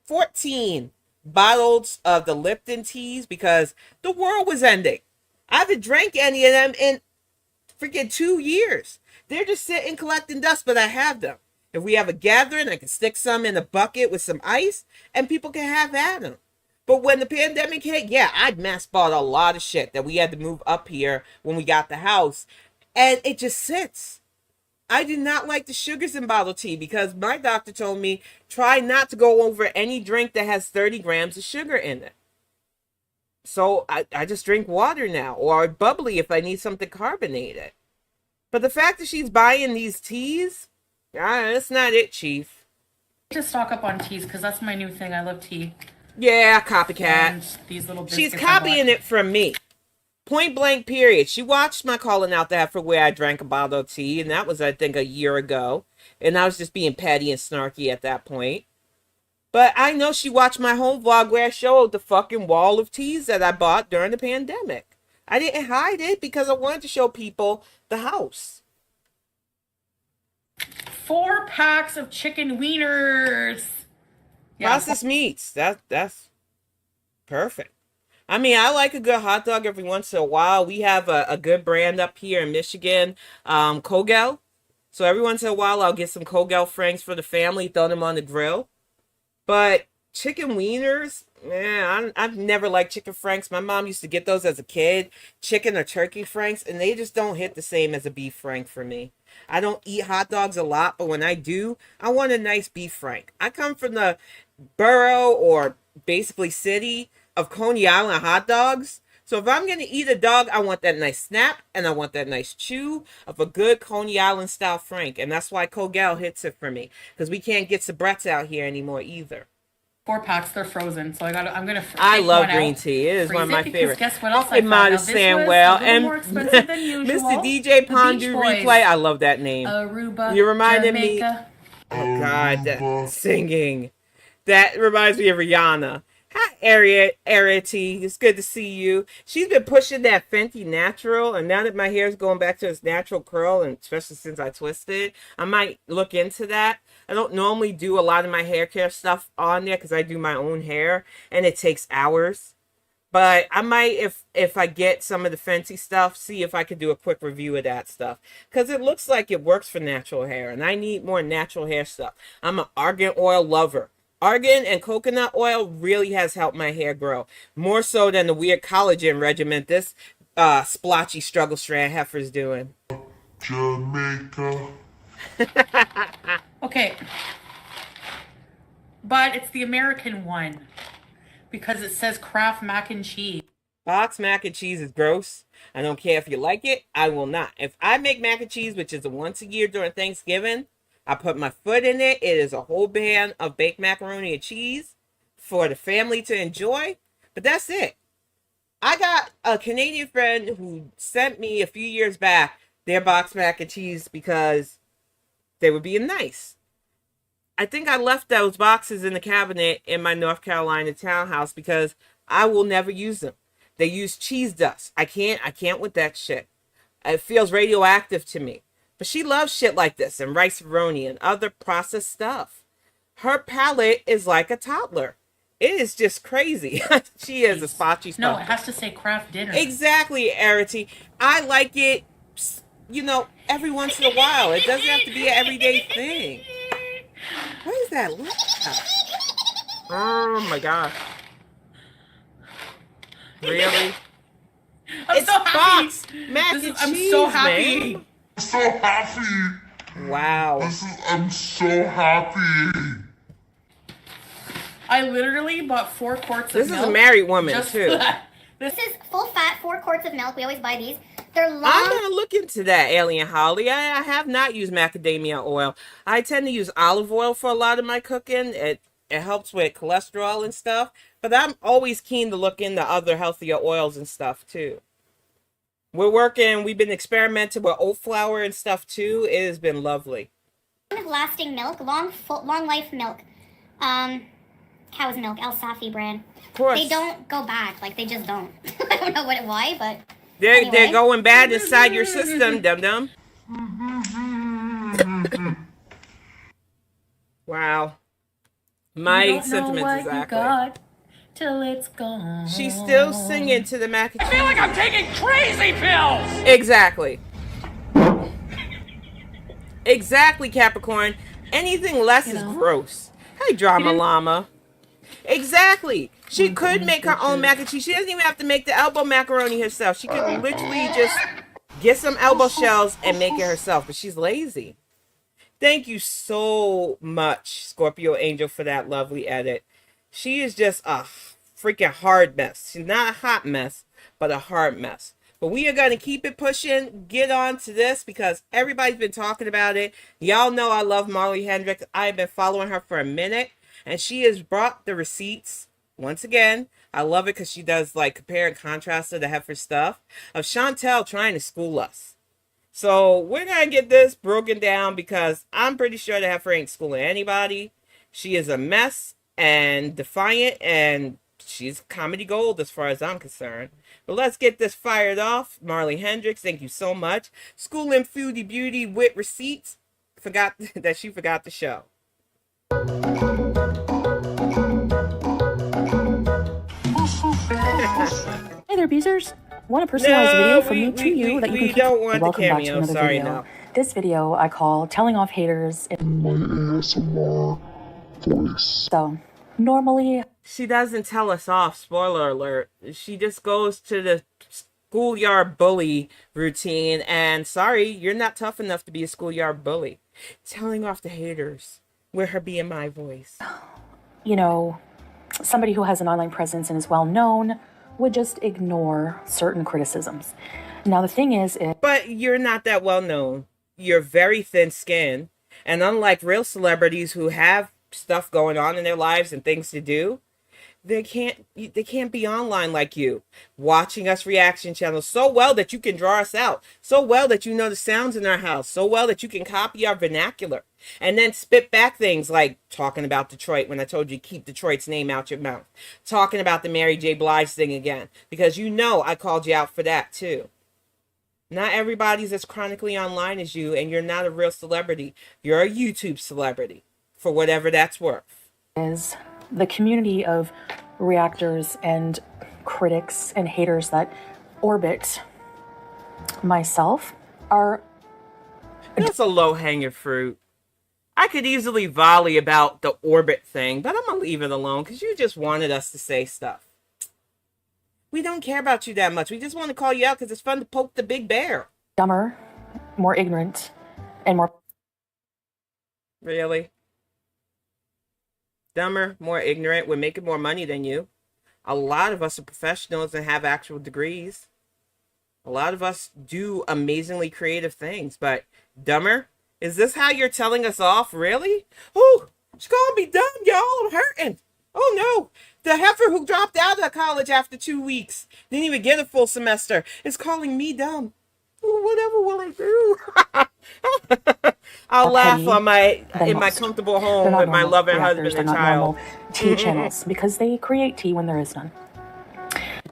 14 bottles of the Lipton teas because the world was ending. I haven't drank any of them in freaking 2 years. They're just sitting collecting dust, but I have them. If we have a gathering, I can stick some in a bucket with some ice and people can have at them. But when the pandemic hit, yeah, I'd mass bought a lot of shit that we had to move up here when we got the house. And it just sits. I do not like the sugars in bottled tea because my doctor told me try not to go over any drink that has 30 grams of sugar in it. So I just drink water now or bubbly if I need something carbonated. But the fact that she's buying these teas, that's not it, Chief. I need to stock up on teas because that's my new thing. I love tea. Yeah, copycat. And these little she's copying it from me. Point blank period. She watched my calling out the heifer where I drank a bottle of tea, and that was, I think, a year ago. And I was just being petty and snarky at that point. But I know she watched my home vlog where I showed the fucking wall of teas that I bought during the pandemic. I didn't hide it because I wanted to show people the house. 4 packs of chicken wieners. Processed meats. That's perfect. I mean, I like a good hot dog every once in a while. We have a good brand up here in Michigan, Kogel. So every once in a while, I'll get some Kogel franks for the family, throw them on the grill. But chicken wieners, man, I've never liked chicken franks. My mom used to get those as a kid, chicken or turkey franks, and they just don't hit the same as a beef frank for me. I don't eat hot dogs a lot, but when I do, I want a nice beef frank. I come from the borough or basically city of Coney Island hot dogs. So if I'm going to eat a dog, I want that nice snap and I want that nice chew of a good Coney Island style frank. And that's why Kogel hits it for me because we can't get Sabrettes out here anymore either. 4 packs, they're frozen, so I'm gonna. I love green tea. It is one of my favorites. Guess what else I found? Now, this was and more expensive than usual. Mr. DJ Pondu Replay. I love that name. Aruba. You reminded Jamaica. me. Oh God, that singing. That reminds me of Rihanna. Hi, Arity. It's good to see you. She's been pushing that Fenty Natural, and now that my hair is going back to its natural curl, and especially since I twisted, I might look into that. I don't normally do a lot of my hair care stuff on there because I do my own hair, and it takes hours. But I might, if I get some of the Fenty stuff, see if I could do a quick review of that stuff. Because it looks like it works for natural hair, and I need more natural hair stuff. I'm an argan oil lover. Argan and coconut oil really has helped my hair grow. More so than the weird collagen regimen this splotchy struggle strand heifer's doing. Jamaica. Okay. But it's the American one. Because it says Kraft mac and cheese. Box mac and cheese is gross. I don't care if you like it. I will not. If I make mac and cheese, which is once a year during Thanksgiving, I put my foot in it. It is a whole pan of baked macaroni and cheese for the family to enjoy. But that's it. I got a Canadian friend who sent me a few years back their box mac and cheese because they were being nice. I think I left those boxes in the cabinet in my North Carolina townhouse because I will never use them. They use cheese dust. I can't with that shit. It feels radioactive to me. But she loves shit like this and rice-a-roni and other processed stuff. Her palate is like a toddler. It is just crazy. She is a spotchy. No, it has to say Kraft dinner. Exactly, Arity. I like it, you know, every once in a while. It doesn't have to be an everyday thing. What is that? Oh my god. Really? I'm so happy. Mac and I'm cheese, so happy. man. I'm so happy. Wow. I'm so happy. I literally bought 4 quarts of milk. This is a married woman, too. This is full fat, 4 quarts of milk. We always buy these. They're long. I'm going to look into that, Alien Holly. I have not used macadamia oil. I tend to use olive oil for a lot of my cooking. It helps with cholesterol and stuff. But I'm always keen to look into other healthier oils and stuff, too. We've been experimenting with oat flour and stuff, too. It has been lovely. Lasting milk, long life milk. Cow's milk, El Safi brand. Of course. They don't go back. Like, they just don't. I don't know why, but They're going bad inside your system, dum-dum. Wow. My sentiments exactly. Till it's gone. She's still singing to the mac and cheese. I feel like I'm taking crazy pills! Exactly. Exactly, Capricorn. Anything less is gross. Hey, Drama Llama. Exactly. She could make her own mac and cheese. She doesn't even have to make the elbow macaroni herself. She could literally just get some elbow shells and make it herself. But she's lazy. Thank you so much, Scorpio Angel, for that lovely edit. She is just a freaking hard mess. She's not a hot mess, but a hard mess. But we are going to keep it pushing, get on to this, because everybody's been talking about it. Y'all know I love Marley Hendricks. I've been following her for a minute, and she has brought the receipts, once again. I love it because she does like compare and contrast to the Heffa stuff, of Chantal trying to school us. So we're going to get this broken down because I'm pretty sure the Heffa ain't schooling anybody. She is a mess and defiant, and she's comedy gold as far as I'm concerned. But let's get this fired off. Marley Hendricks, thank you so much. Schooling Foodie Beauty with receipts. Forgot that she forgot to show. Hey there, Beezers. Want a personalized video from me to you that you can we don't want the welcome back to cameo. another Sorry, video. no. This video I call Telling Off Haters in My ASMR voice. So, normally She doesn't tell us off, spoiler alert. She just goes to the schoolyard bully routine, and sorry, you're not tough enough to be a schoolyard bully. Telling off the haters with her BMI voice. you know, somebody who has an online presence and is well known would just ignore certain criticisms. Now, the thing is, But you're not that well known. You're very thin skinned. And unlike real celebrities who have stuff going on in their lives and things to do, they can't be online like you, watching us reaction channels so well that you can draw us out, so well that you know the sounds in our house, so well that you can copy our vernacular, and then spit back things like talking about Detroit when I told you to keep Detroit's name out your mouth, talking about the Mary J. Blige thing again, because you know I called you out for that too. Not everybody's as chronically online as you, and you're not a real celebrity. You're a YouTube celebrity, for whatever that's worth. is the community of reactors and critics and haters that orbit myself are... That's a low-hanging fruit. I could easily volley about the orbit thing, but I'm going to leave it alone because you just wanted us to say stuff. We don't care about you that much. We just want to call you out because it's fun to poke the big bear. dumber more ignorant, and more... Really? Dumber, more ignorant, we're making more money than you. A lot of us are professionals and have actual degrees. A lot of us do amazingly creative things, but dumber? Is this how you're telling us off? Really? Oh, she's calling me dumb, y'all. I'm hurting. Oh no. The heifer who dropped out of college after 2 weeks, didn't even get a full semester, is calling me dumb. Whatever will I do? I'll laugh on in my comfortable home with my loving husband and child. Tea channels, because they create tea when there is none.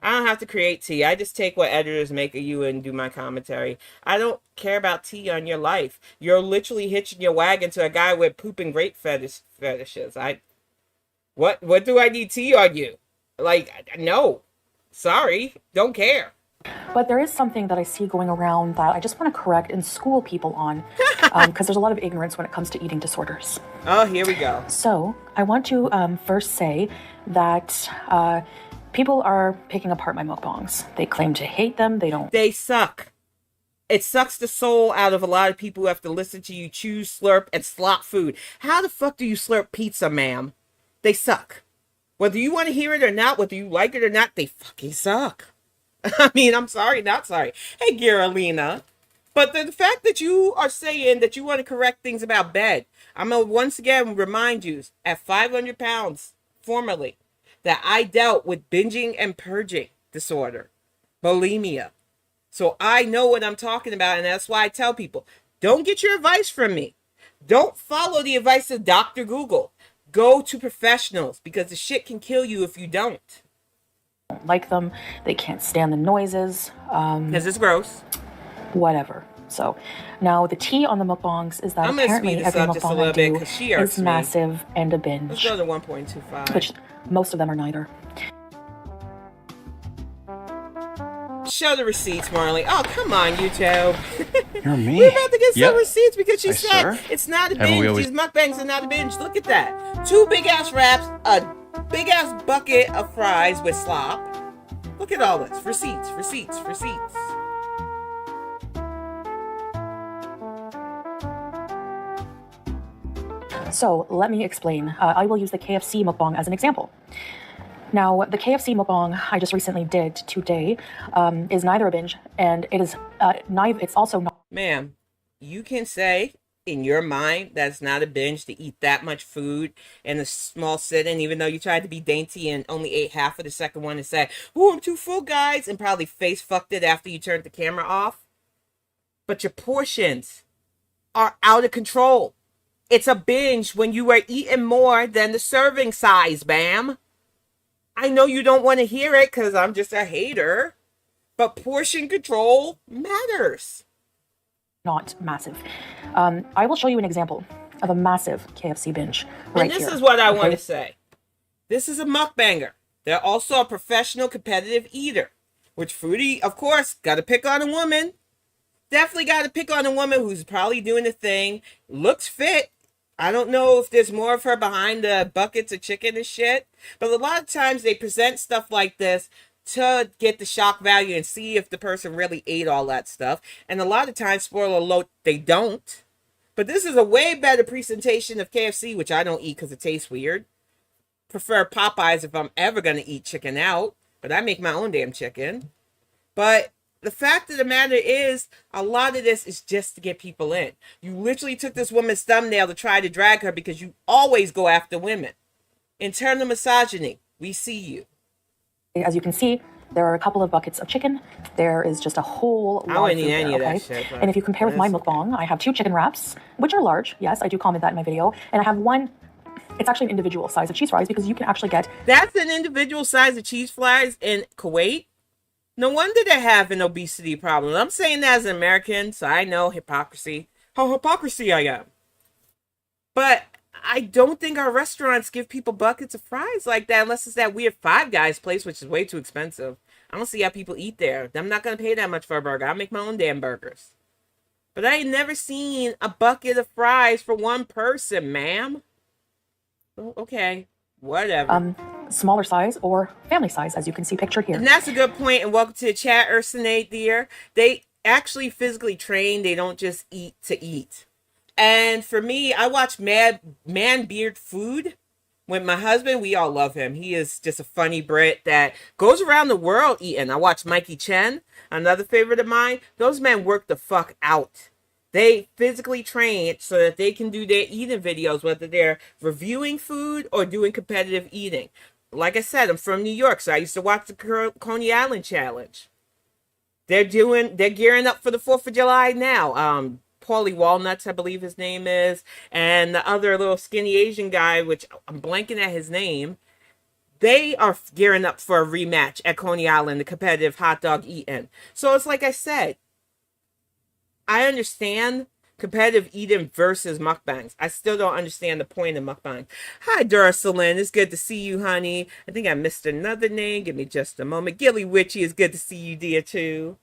I don't have to create tea. I just take what editors make of you and do my commentary. I don't care about tea on your life. You're literally hitching your wagon to a guy with pooping grape fetishes. What do I need tea on you? Like, no. Sorry. Don't care. But there is something that I see going around that I just want to correct and school people on, because there's a lot of ignorance when it comes to eating disorders. Oh, here we go. So I want to first say that people are picking apart my mukbangs. They claim to hate them. They don't. They suck. It sucks the soul out of a lot of people who have to listen to you chew, slurp, and slop food. How the fuck do you slurp pizza, ma'am? They suck. Whether you want to hear it or not, whether you like it or not, they fucking suck. I mean, I'm sorry, not sorry. Hey, Garalina. But the fact that you are saying that you want to correct things about bed, I'm going to once again remind you, at 500 pounds, formerly, that I dealt with binging and purging disorder, bulimia. So I know what I'm talking about, and that's why I tell people, don't get your advice from me. Don't follow the advice of Dr. Google. Go to professionals, because the shit can kill you if you don't. Like them. They can't stand the noises. Because it's gross. Whatever. So now the tea on the mukbangs is that apparently every mukbang I do is massive and a binge. Let's go to 1.25. Which most of them are neither. Show the receipts, Marley. Oh, come on, YouTube. You're me. We're about to get some receipts because she said sir? It's not a binge. These mukbangs are not a binge. Look at that. 2 big-ass wraps, a big-ass bucket of fries with slop. Look at all this. Receipts, receipts, receipts. So let me explain. I will use the KFC mukbang as an example. Now, the KFC mukbang I just recently did today is neither a binge, and it is neither. It's also not. Ma'am, you can say in your mind that it's not a binge to eat that much food in a small sitting, even though you tried to be dainty and only ate half of the second one and said, "Oh, I'm too full, guys," and probably face fucked it after you turned the camera off. But your portions are out of control. It's a binge when you are eating more than the serving size, ma'am. I know you don't want to hear it because I'm just a hater, but portion control matters. Not massive. I will show you an example of a massive KFC binge right and this here. Is what I want to say. This is a mukbanger. They're also a professional competitive eater, which Foodie, of course, got to pick on a woman. Definitely got to pick on a woman who's probably doing the thing, looks fit. I don't know if there's more of her behind the buckets of chicken and shit, but a lot of times they present stuff like this to get the shock value and see if the person really ate all that stuff. And a lot of times, spoiler alert, they don't. But this is a way better presentation of KFC, which I don't eat because it tastes weird. Prefer Popeyes if I'm ever going to eat chicken out, but I make my own damn chicken. But the fact of the matter is, a lot of this is just to get people in. You literally took this woman's thumbnail to try to drag her because you always go after women. Internal misogyny. We see you. As you can see, there are a couple of buckets of chicken. There is just a whole lot I wouldn't of eat food any there, of okay? that shit. And if you compare with my mukbang, I have 2 chicken wraps, which are large. Yes, I do comment that in my video. And I have one, it's actually an individual size of cheese fries because you can actually get... That's an individual size of cheese fries in Kuwait? No wonder they have an obesity problem. I'm saying that as an American, so I know hypocrisy. How hypocrisy I am. But I don't think our restaurants give people buckets of fries like that unless it's that weird Five Guys place, which is way too expensive. I don't see how people eat there. I'm not going to pay that much for a burger. I make my own damn burgers. But I ain't never seen a bucket of fries for one person, ma'am. Oh, okay. Whatever. Smaller size or family size, as you can see pictured here. And that's a good point. And welcome to the chat, Ursinate, dear. actually physically trained. They don't just eat to eat. And for me, I watch Man Beard Food with my husband. We all love him. He is just a funny Brit that goes around the world eating. I watch Mikey Chen, another favorite of mine. Those men work the fuck out. They physically train so that they can do their eating videos, whether they're reviewing food or doing competitive eating. Like I said, I'm from New York, so I used to watch the Coney Island Challenge. They're gearing up for the 4th of July now. Paulie Walnuts, I believe his name is, and the other little skinny Asian guy, which I'm blanking at his name, they are gearing up for a rematch at Coney Island, the competitive hot dog eating. So it's like I said, I understand competitive eating versus mukbangs. I still don't understand the point of mukbang. Hi, Dursalyn. It's good to see you, honey. I think I missed another name. Give me just a moment. Gilly Witchy, it's good to see you, dear, too.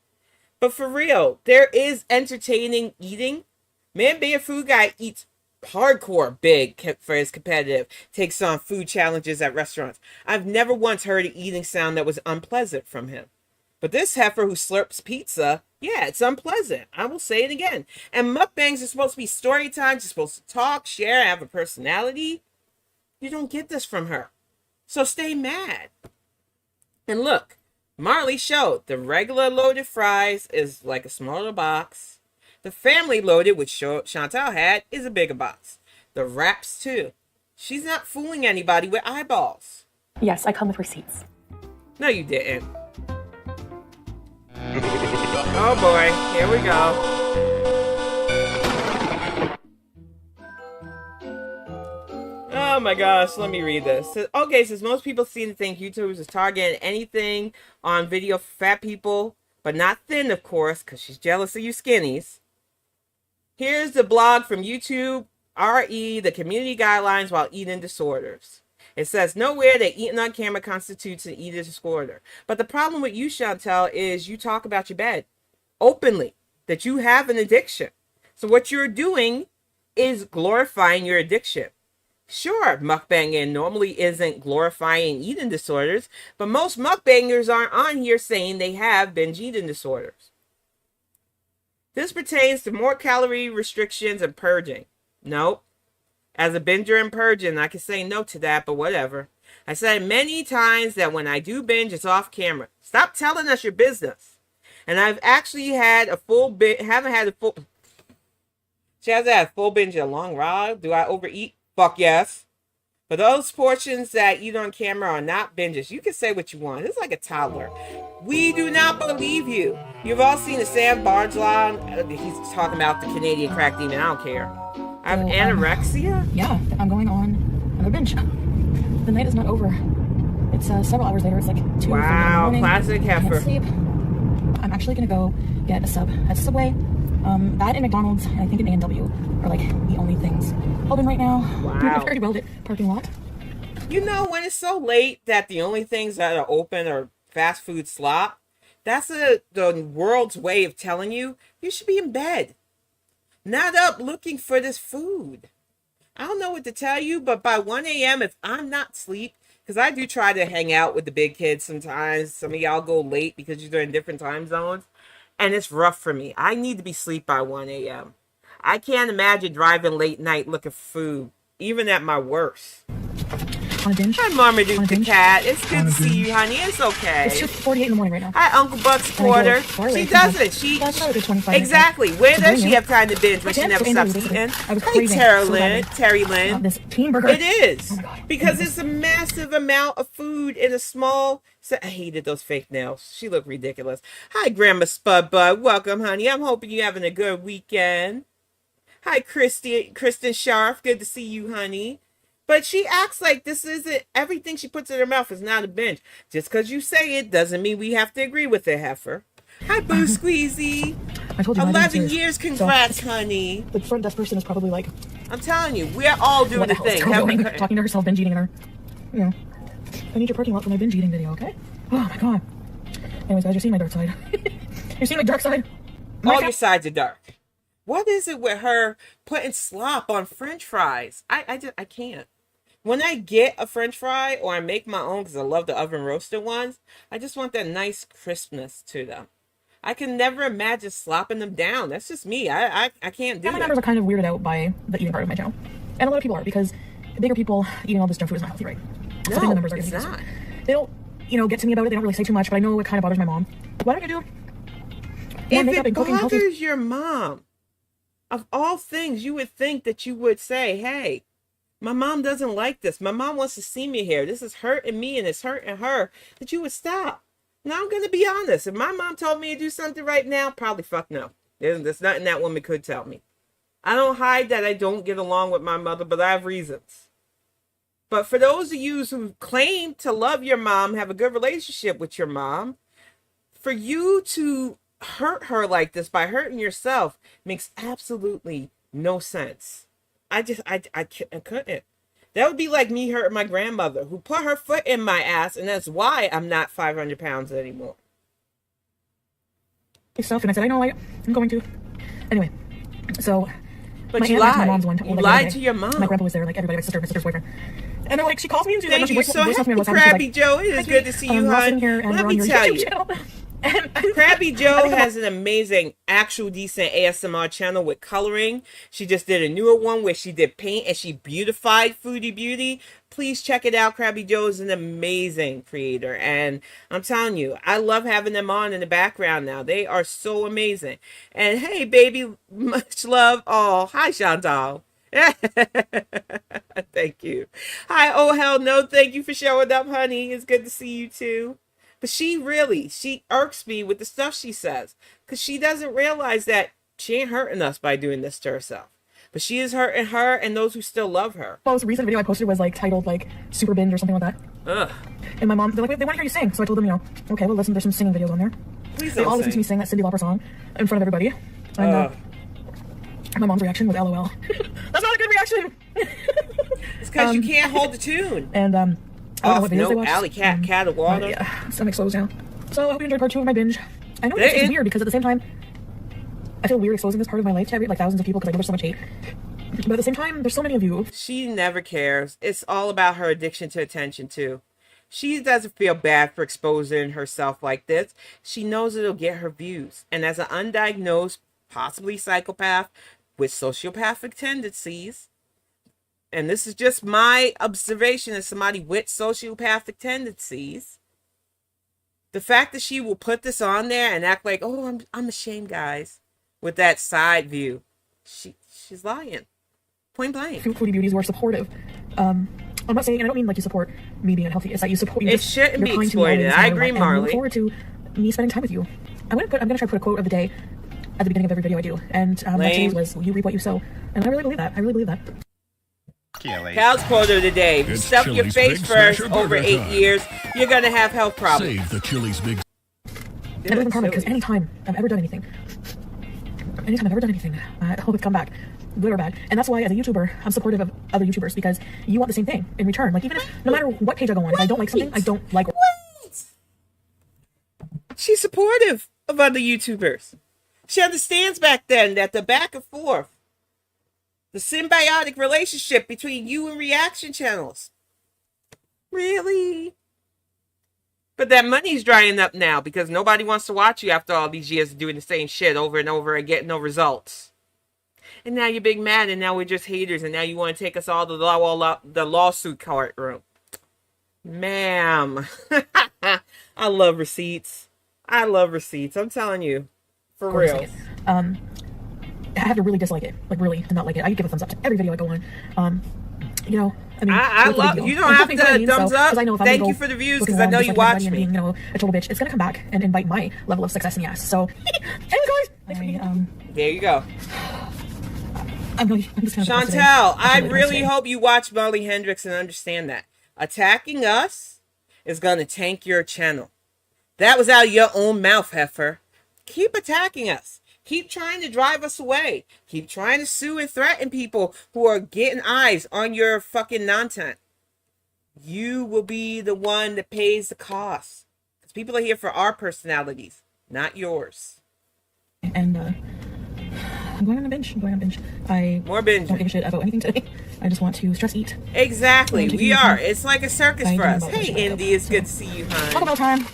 But for real, there is entertaining eating. Man Bear Food Guy eats hardcore big for his competitive, takes on food challenges at restaurants. I've never once heard an eating sound that was unpleasant from him. But this heifer who slurps pizza, yeah, it's unpleasant. I will say it again. And mukbangs are supposed to be story times. You're supposed to talk, share, have a personality. You don't get this from her. So stay mad. And look, Marley showed the regular loaded fries is like a smaller box. The family loaded, which Chantal had, is a bigger box. The wraps too. She's not fooling anybody with eyeballs. Yes, I come with receipts. No, you didn't. Oh boy, here we go. Oh my gosh, let me read this. Okay, since most people seem to think YouTubers is targeting anything on video for fat people, but not thin, of course, because she's jealous of you skinnies. Here's the blog from YouTube RE, the community guidelines while eating disorders. It says nowhere that eating on camera constitutes an eating disorder. But the problem with you, Chantal, is you talk about your bed openly, that you have an addiction. So what you're doing is glorifying your addiction. Sure, mukbanging normally isn't glorifying eating disorders, but most mukbangers aren't on here saying they have binge eating disorders. This pertains to more calorie restrictions and purging. Nope. As a binger and purging, I can say no to that, but whatever. I said many times that when I do binge, it's off camera. Stop telling us your business. And I've actually had a full binge, she hasn't had a full binge in a long while. Do I overeat? Fuck yes. For those portions that eat on camera are not binges, you can say what you want. It's like a toddler. We do not believe you. You've all seen the Sam Barnes line. He's talking about the Canadian crack demon. I don't care. I have anorexia? Yeah, I'm going on another binge. The night is not over. It's several hours later. It's like 2 wow, in the morning. Classic heifer. I can't sleep. I'm actually going to go get a sub at Subway. That and McDonald's, and I think an A&W are like the only things open right now. Wow. Very well lit parking lot. You know, when it's so late that the only things that are open are fast food slop, that's the world's way of telling you should be in bed, not up looking for this food. I don't know what to tell you, but by 1 a.m., if I'm not asleep, because I do try to hang out with the big kids sometimes. Some of y'all go late because you're in different time zones. And it's rough for me. I need to be asleep by 1 a.m. I can't imagine driving late night looking for food, even at my worst. On a binge? Hi, Marmaduke the binge? cat. It's good to see you, honey. It's okay. It's 2:48 in the morning right now. Hi, Uncle Buck's Porter. She doesn't. She exactly. Where does she have time to binge when she never stops eating? Hey, Terry Lynn. This teen burger. It is Oh my God. because it's a massive amount of food in a small. I hated those fake nails. She looked ridiculous. Hi, Grandma Spud Bud. Welcome, honey. I'm hoping you're having a good weekend. Hi, Kristen Sharf. Good to see you, honey. But she acts like this isn't everything she puts in her mouth is not a binge. Just because you say it doesn't mean we have to agree with it, heifer. Hi, Boo Squeezy. I told you 11 years. Congrats, honey. The front desk person is probably like, I'm telling you, we're all doing what the the hell is thing. going on? Talking to herself, binge eating in her. You know, I need your parking lot for my binge eating video, okay? Oh my God. Anyways, guys, you're seeing my dark side. You're seeing my dark side. All your sides are dark. What is it with her putting slop on French fries? I can't. When I get a French fry or I make my own because I love the oven roasted ones, I just want that nice crispness to them. I can never imagine slopping them down. That's just me. I can't do it. My members are kind of weirded out by the eating part of my channel. And a lot of people are, because bigger people eating all this junk food is not healthy, right? No, so the members are it's not. They don't, get to me about it. They don't really say too much, but I know it kind of bothers my mom. Why don't you do if it bothers your mom, of all things, you would think that you would say, hey, my mom doesn't like this. My mom wants to see me here. This is hurting me and it's hurting her. That you would stop. Now, I'm going to be honest. If my mom told me to do something right now, probably fuck no. There's nothing that woman could tell me. I don't hide that I don't get along with my mother, but I have reasons. But for those of you who claim to love your mom, have a good relationship with your mom, for you to hurt her like this by hurting yourself makes absolutely no sense. I couldn't. That would be like me hurting my grandmother who put her foot in my ass, and that's why I'm not 500 pounds anymore. Stuff, and I said, I know I'm going to. Anyway, so but you lied. My mom's one, you lied to your mom. My grandpa was there, like everybody, my sister's boyfriend. And they're like, she calls me and she's Thank you so much, Krabby Joe. It is good to see you, hon. Let me tell you. Krabby Joe has an amazing, actual decent ASMR channel with coloring. She just did a newer one where she did paint and she beautified Foodie Beauty. Please check it out. Krabby Joe is an amazing creator. And I'm telling you, I love having them on in the background now. They are so amazing. And hey, baby, much love. Oh, hi, Chantal. Thank you. Hi, oh, hell no. Thank you for showing up, honey. It's good to see you too. But she irks me with the stuff she says, because she doesn't realize that she ain't hurting us by doing this to herself. But she is hurting her and those who still love her. The most recent video I posted was like titled like Super Binge or something like that. Ugh. And my mom, they're like, they want to hear you sing. So I told them, okay, well listen, there's some singing videos on there. Please they don't all listen to me sing that Cyndi Lauper song in front of everybody. And my mom's reaction was LOL. That's not a good reaction. It's because you can't hold the tune. And I don't know what videos they watched. Alley cat of water. Yeah, stomach's closed now. So I hope you enjoyed part 2 of my binge. I know this is weird because at the same time, I feel weird exposing this part of my life to like thousands of people because I know there's so much hate. But at the same time, there's so many of you. She never cares. It's all about her addiction to attention too. She doesn't feel bad for exposing herself like this. She knows it'll get her views. And as an undiagnosed, possibly psychopath with sociopathic tendencies, and this is just my observation as somebody with sociopathic tendencies, the fact that she will put this on there and act like, oh, I'm ashamed, guys, with that side view, she's lying. Point blank. Foodie Beauties were supportive. I'm not saying, and I don't mean like you support me being unhealthy. It's that you support. It shouldn't be exploited. I agree, Marley. I look forward to me spending time with you. I'm gonna try to put a quote of the day at the beginning of every video I do, and that today's was "You reap what you sow," and I really believe that. I really believe that. Cal's quote of the day: if you stuff your face first over 8 years, you're gonna have health problems. Save the Chili's big. I believe in karma because anytime I've ever done anything, I always come back, good or bad. And that's why as a YouTuber, I'm supportive of other YouTubers because you want the same thing in return. Like even if, no matter what page I go on, if I don't like something, I don't like. Wait. She's supportive of other YouTubers. She understands back then that the back and forth, the symbiotic relationship between you and reaction channels. Really? But that money's drying up now because nobody wants to watch you after all these years of doing the same shit over and over and getting no results. And now you're big mad and now we're just haters and now you want to take us all to the lawsuit courtroom. Ma'am. I love receipts. I'm telling you. For real. I have to really dislike it. Like really to not like it. I give a thumbs up to every video I go on. I love you. Don't have to thumbs up. Thank you for the views because I know you watch me. Being, a total bitch. It's gonna come back and invite my level of success in the ass. So, anyway, guys, there you go. I'm just Chantal, I really hope you watch Molly Hendricks and understand that attacking us is gonna tank your channel. That was out of your own mouth, Heffa. Keep attacking us. Keep trying to drive us away. Keep trying to sue and threaten people who are getting eyes on your fucking content. You will be the one that pays the cost. Because people are here for our personalities, not yours. And I'm going on a binge. More binge. Don't give a shit about anything today. I just want to stress eat. Exactly. We are. It's like a circus for us. Hey, Indy, it's good to see you, hon. Talk about time.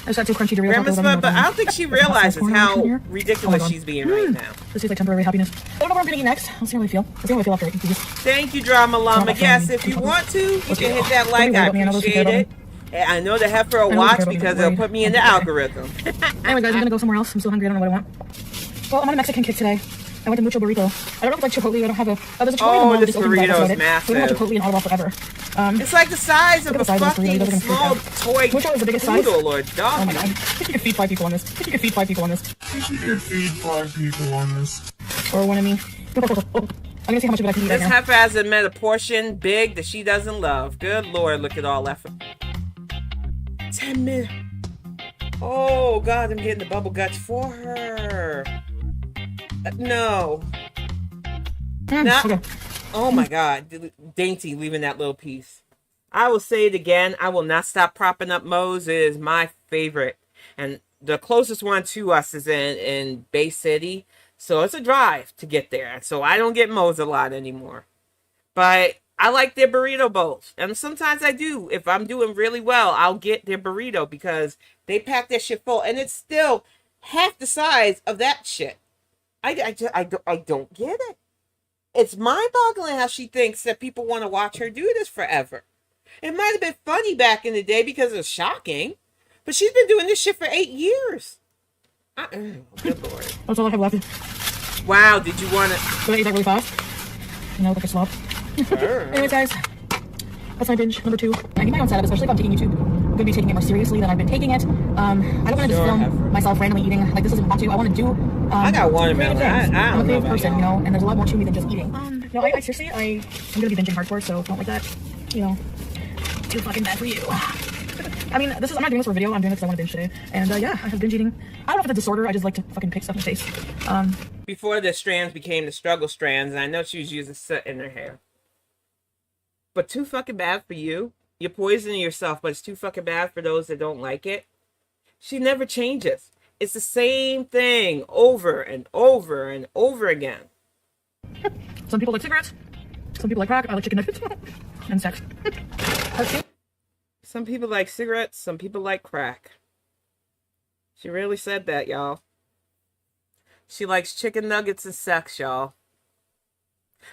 just got 2 crunchy Doritos. Grandma's fun, but I don't think she realizes how ridiculous Oh she's being right now. This is like temporary happiness. I don't know what I'm gonna eat next. I'll see how I feel. I'll see how I feel after I eat these. Thank you, Drama Llama. Yes, if you want to, you can hit that like. I appreciate it. And I know the Heffa will watch because it'll put me in the algorithm. Anyway, guys, I'm gonna go somewhere else. I'm still hungry. I don't know what I want. Well, I'm on a Mexican kick today. I went to Mucho Burrito. I don't know if it's like Chipotle. I don't have a. There's a Chipotle. Oh, this burrito is massive. We don't have Chipotle in Ottawa forever. It's like the size of a fucking small toy Mucho is the biggest size. poodle or dog. Oh my god. You could feed 5 people on this. You could feed 5 people on this. You could feed 5 people on this. Or one of me. I'm gonna see how much of it I can eat right This now. Heffa has admit a portion big that she doesn't love. Good Lord, look at all that. 10 minutes. Oh God, I'm getting the bubble guts for her. No. Not. Okay. Oh my God, Dainty leaving that little piece. I will say it again. I will not stop propping up Moe's. It is my favorite, and the closest one to us is in Bay City, so it's a drive to get there. So I don't get Moe's a lot anymore, but I like their burrito bowls, and sometimes I do. If I'm doing really well, I'll get their burrito because they pack that shit full, and it's still half the size of that shit. I don't get it. It's mind-boggling how she thinks that people want to watch her do this forever. It might have been funny back in the day because it was shocking, but she's been doing this shit for 8 years. Good Lord. That's all I have left. Wow, did you want to... Should I eat that really fast? Like a slob. Anyways, guys, that's my binge number 2. I need my own setup, especially if I'm taking YouTube. I'm going to be taking it more seriously than I've been taking it. I don't want to just film myself randomly eating. Like, this isn't want to. I want to do... I got watermelon. I'm a creative person, you know, and there's a lot more to me than just eating. No, I seriously, I'm going to be binging hardcore, so don't like that. You know, too fucking bad for you. I mean, I'm not doing this for a video. I'm doing it because I want to binge today. And yeah, I have binge eating. I don't know if it's a disorder. I just like to fucking pick stuff in the face. Before the strands became the struggle strands, I know she was using soot in her hair. But too fucking bad for you. You're poisoning yourself, but it's too fucking bad for those that don't like it. She never changes. It's the same thing over and over and over again. Some people like cigarettes. Some people like crack. I like chicken nuggets. And sex. Some people like cigarettes. Some people like crack. She really said that, y'all. She likes chicken nuggets and sex, y'all.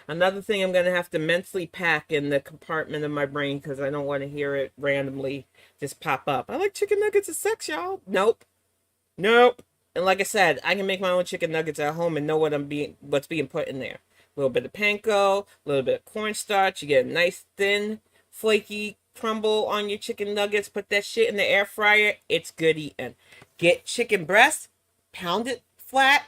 Another thing I'm going to have to mentally pack in the compartment of my brain because I don't want to hear it randomly just pop up. I like chicken nuggets and sex, y'all. Nope. Nope. And like I said, I can make my own chicken nuggets at home and know what's being put in there. A little bit of panko, a little bit of cornstarch. You get a nice thin, flaky crumble on your chicken nuggets. Put that shit in the air fryer. It's good eating. Get chicken breast, pound it flat,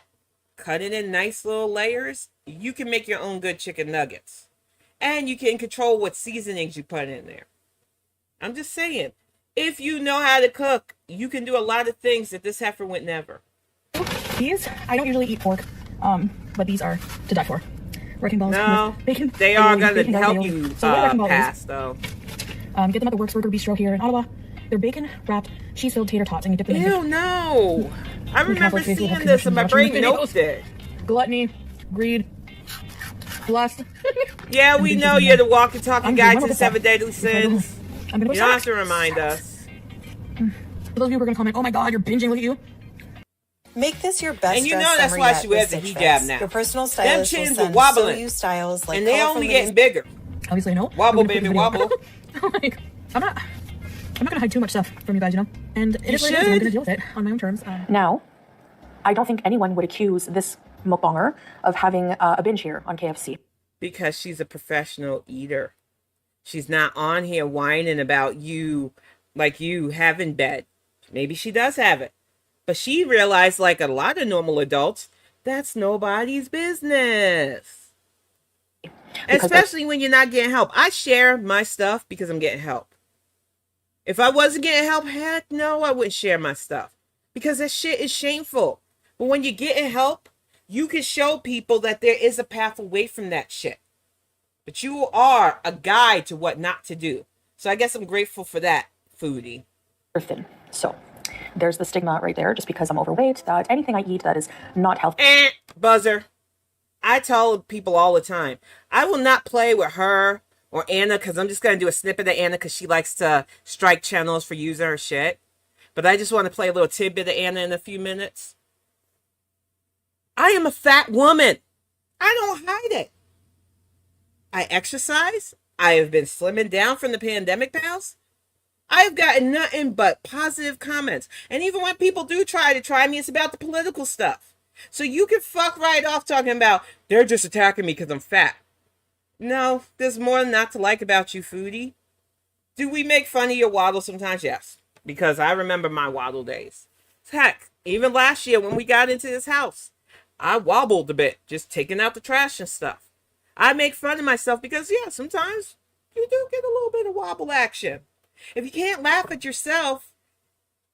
cut it in nice little layers. You can make your own good chicken nuggets. And you can control what seasonings you put in there. I'm just saying, if you know how to cook, you can do a lot of things that this heifer would never. These, I don't usually eat pork, but these are to die for. Wrecking balls. No, bacon. they are going to help you pass, though. Get them at the Works Burger Bistro here in Ottawa. They're bacon wrapped, cheese filled tater tots, and you dip them in. Ew, no. I remember seeing this and my brain noped it. Gluttony, greed, lust. Yeah, we know you're the walking, talking guide to the 7 deadly sins. You don't have to remind us. For those of you who are going to comment, oh my god, you're binging, look at you. Make this your best. And you know that's why she wears a hijab now. Your personal stylist them will chins are send wobbling, you styles like and they only getting bigger. Obviously, no. Wobble, baby, wobble. Like, I'm not gonna hide too much stuff from you guys, you know. And it is what it is, and I'm gonna deal with it on my own terms. Now, I don't think anyone would accuse this mukbanger of having a binge here on KFC. Because she's a professional eater. She's not on here whining about you like you have in bed. Maybe she does have it. But she realized, like a lot of normal adults, that's nobody's business. Especially when you're not getting help. I share my stuff because I'm getting help. If I wasn't getting help, heck no, I wouldn't share my stuff. Because that shit is shameful. But when you're getting help, you can show people that there is a path away from that shit. But you are a guide to what not to do. So I guess I'm grateful for that, Foodie. Thin. So there's the stigma right there, just because I'm overweight, that anything I eat that is not healthy. Buzzer. I tell people all the time, I will not play with her or Anna because I'm just going to do a snippet of Anna because she likes to strike channels for using her shit. but I just want to play a little tidbit of Anna in a few minutes. I am a fat woman. I don't hide it. I exercise. I have been slimming down from the pandemic, pals. I've gotten nothing but positive comments. And even when people do try to try me, it's about the political stuff. So you can fuck right off talking about, they're just attacking me because I'm fat. No, there's more not to like about you, Foodie. Do we make fun of your waddle sometimes? Yes. Because I remember my waddle days. Heck, even last year when we got into this house, I wobbled a bit, just taking out the trash and stuff. I make fun of myself because, yeah, sometimes you do get a little bit of wobble action. If you can't laugh at yourself,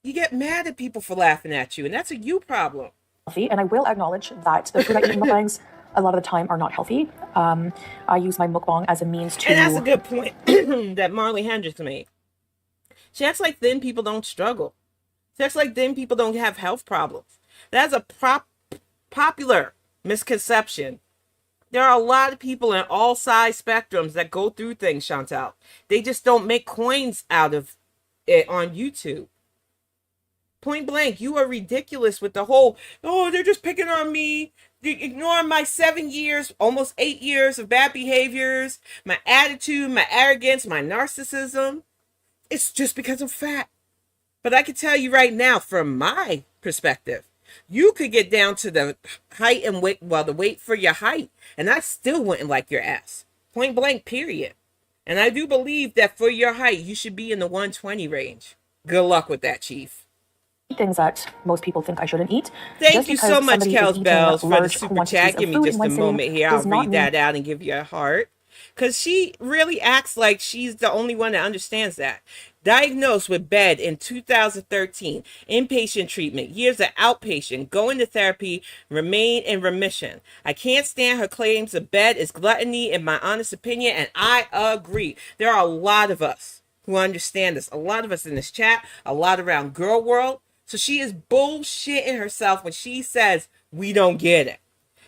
you get mad at people for laughing at you, and that's a you problem. And I will acknowledge that the food I eat in mukbangs a lot of the time are not healthy. I use my mukbang as a means to... And that's a good point that Marley Hendricks made. She acts like thin people don't struggle. She acts like thin people don't have health problems. That's a popular misconception. There are a lot of people in all size spectrums that go through things, Chantal. They just don't make coins out of it on YouTube. Point blank, you are ridiculous with the whole, oh, they're just picking on me. They're ignoring my 7 years, almost 8 years of bad behaviors, my attitude, my arrogance, my narcissism. It's just because I'm fat. But I can tell you right now, from my perspective, you could get down to the height and weight, well, the weight for your height, and I still wouldn't like your ass. Point blank, period. And I do believe that for your height, you should be in the 120 range. Good luck with that, Chief. Things that most people think I shouldn't eat. Thank you so much, Kels Bells, for the super chat. Give me just a moment here. I'll read that out and give you a heart. Because she really acts like she's the only one that understands that. Diagnosed with bed in 2013, inpatient treatment, years of outpatient, going to therapy, remain in remission. I can't stand her claims of bed is gluttony, in my honest opinion, and I agree. There are a lot of us who understand this. A lot of us in this chat, a lot around GorlWorld. So she is bullshitting herself when she says we don't get it.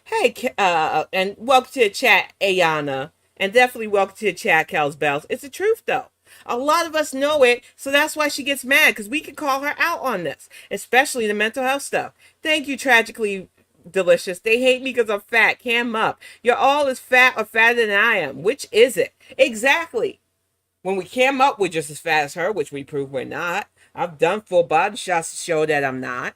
Hey, and welcome to the chat, Ayana. And definitely welcome to the chat, Kels Bells. It's the truth, though. A lot of us know it, so that's why she gets mad, because we can call her out on this, especially the mental health stuff. Thank you, Tragically Delicious. They hate me because I'm fat. Cam up. You're all as fat or fatter than I am. Which is it? Exactly. When we cam up, we're just as fat as her, which we prove we're not. I've done full body shots to show that I'm not.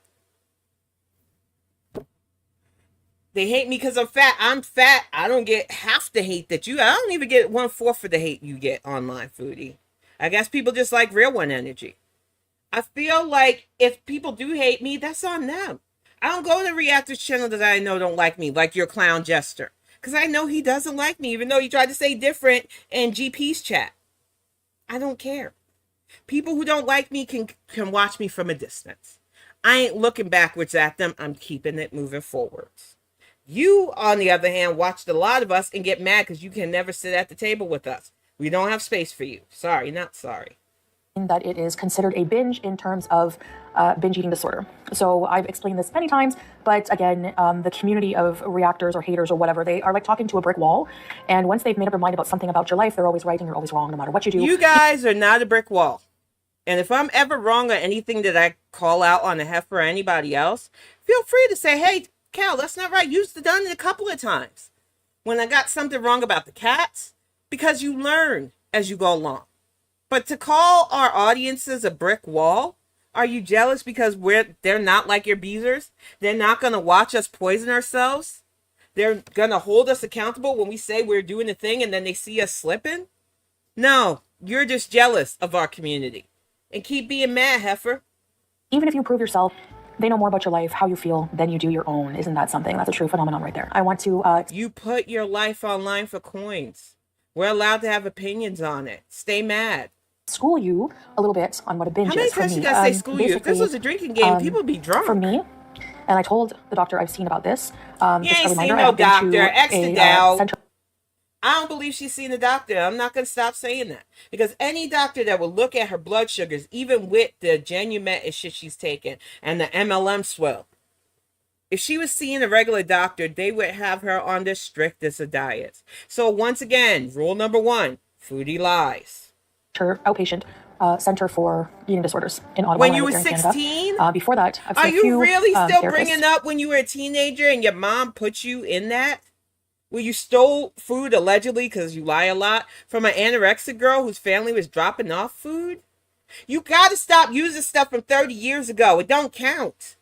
They hate me because I'm fat. I'm fat. I don't get half the hate that you... I don't even get 1/4 of the hate you get online, Foodie. I guess people just like real one energy. I feel like if people do hate me, that's on them. I don't go to reactors channel that I know don't like me, like your clown jester. Because I know he doesn't like me, even though he tried to say different in GP's chat. I don't care. People who don't like me can watch me from a distance. I ain't looking backwards at them. I'm keeping it moving forwards. You, on the other hand, watched a lot of us and get mad because you can never sit at the table with us. We don't have space for you. Sorry, not sorry. That it is considered a binge in terms of binge eating disorder. So I've explained this many times, but again, the community of reactors or haters or whatever, they are like talking to a brick wall. And once they've made up their mind about something about your life, they're always right and you're always wrong no matter what you do. You guys are not a brick wall. And if I'm ever wrong on anything that I call out on the Heffa or anybody else, feel free to say, hey, Cal, that's not right. You've done it a couple of times. When I got something wrong about the cats, because you learn as you go along. But to call our audiences a brick wall, are you jealous because they're not like your beezers? They're not going to watch us poison ourselves? They're going to hold us accountable when we say we're doing a thing and then they see us slipping? No, you're just jealous of our community. And keep being mad, Heffa. Even if you prove yourself, they know more about your life, how you feel, than you do your own. Isn't that something? That's a true phenomenon right there. I want to... You put your life online for coins. We're allowed to have opinions on it. Stay mad. School you a little bit on what a binge is. How many times you gotta say school you? If this was a drinking game, people would be drunk. For me, and I told the doctor I've seen about this. You ain't seen no doctor. X it out. I don't believe she's seen a doctor. I'm not going to stop saying that. Because any doctor that will look at her blood sugars, even with the Genumet and shit she's taking, and the MLM swell, if she was seeing a regular doctor, they would have her on the strictest of diets. So once again, rule number 1, Foodie lies. Outpatient Center for Eating Disorders in Ottawa. When you were 16? Before that, I've seen Are a you few, really still therapists. bringing up when you were a teenager and your mom put you in that? Where you stole food allegedly, because you lie a lot, from an anorexic girl whose family was dropping off food? You gotta stop using stuff from 30 years ago. It don't count.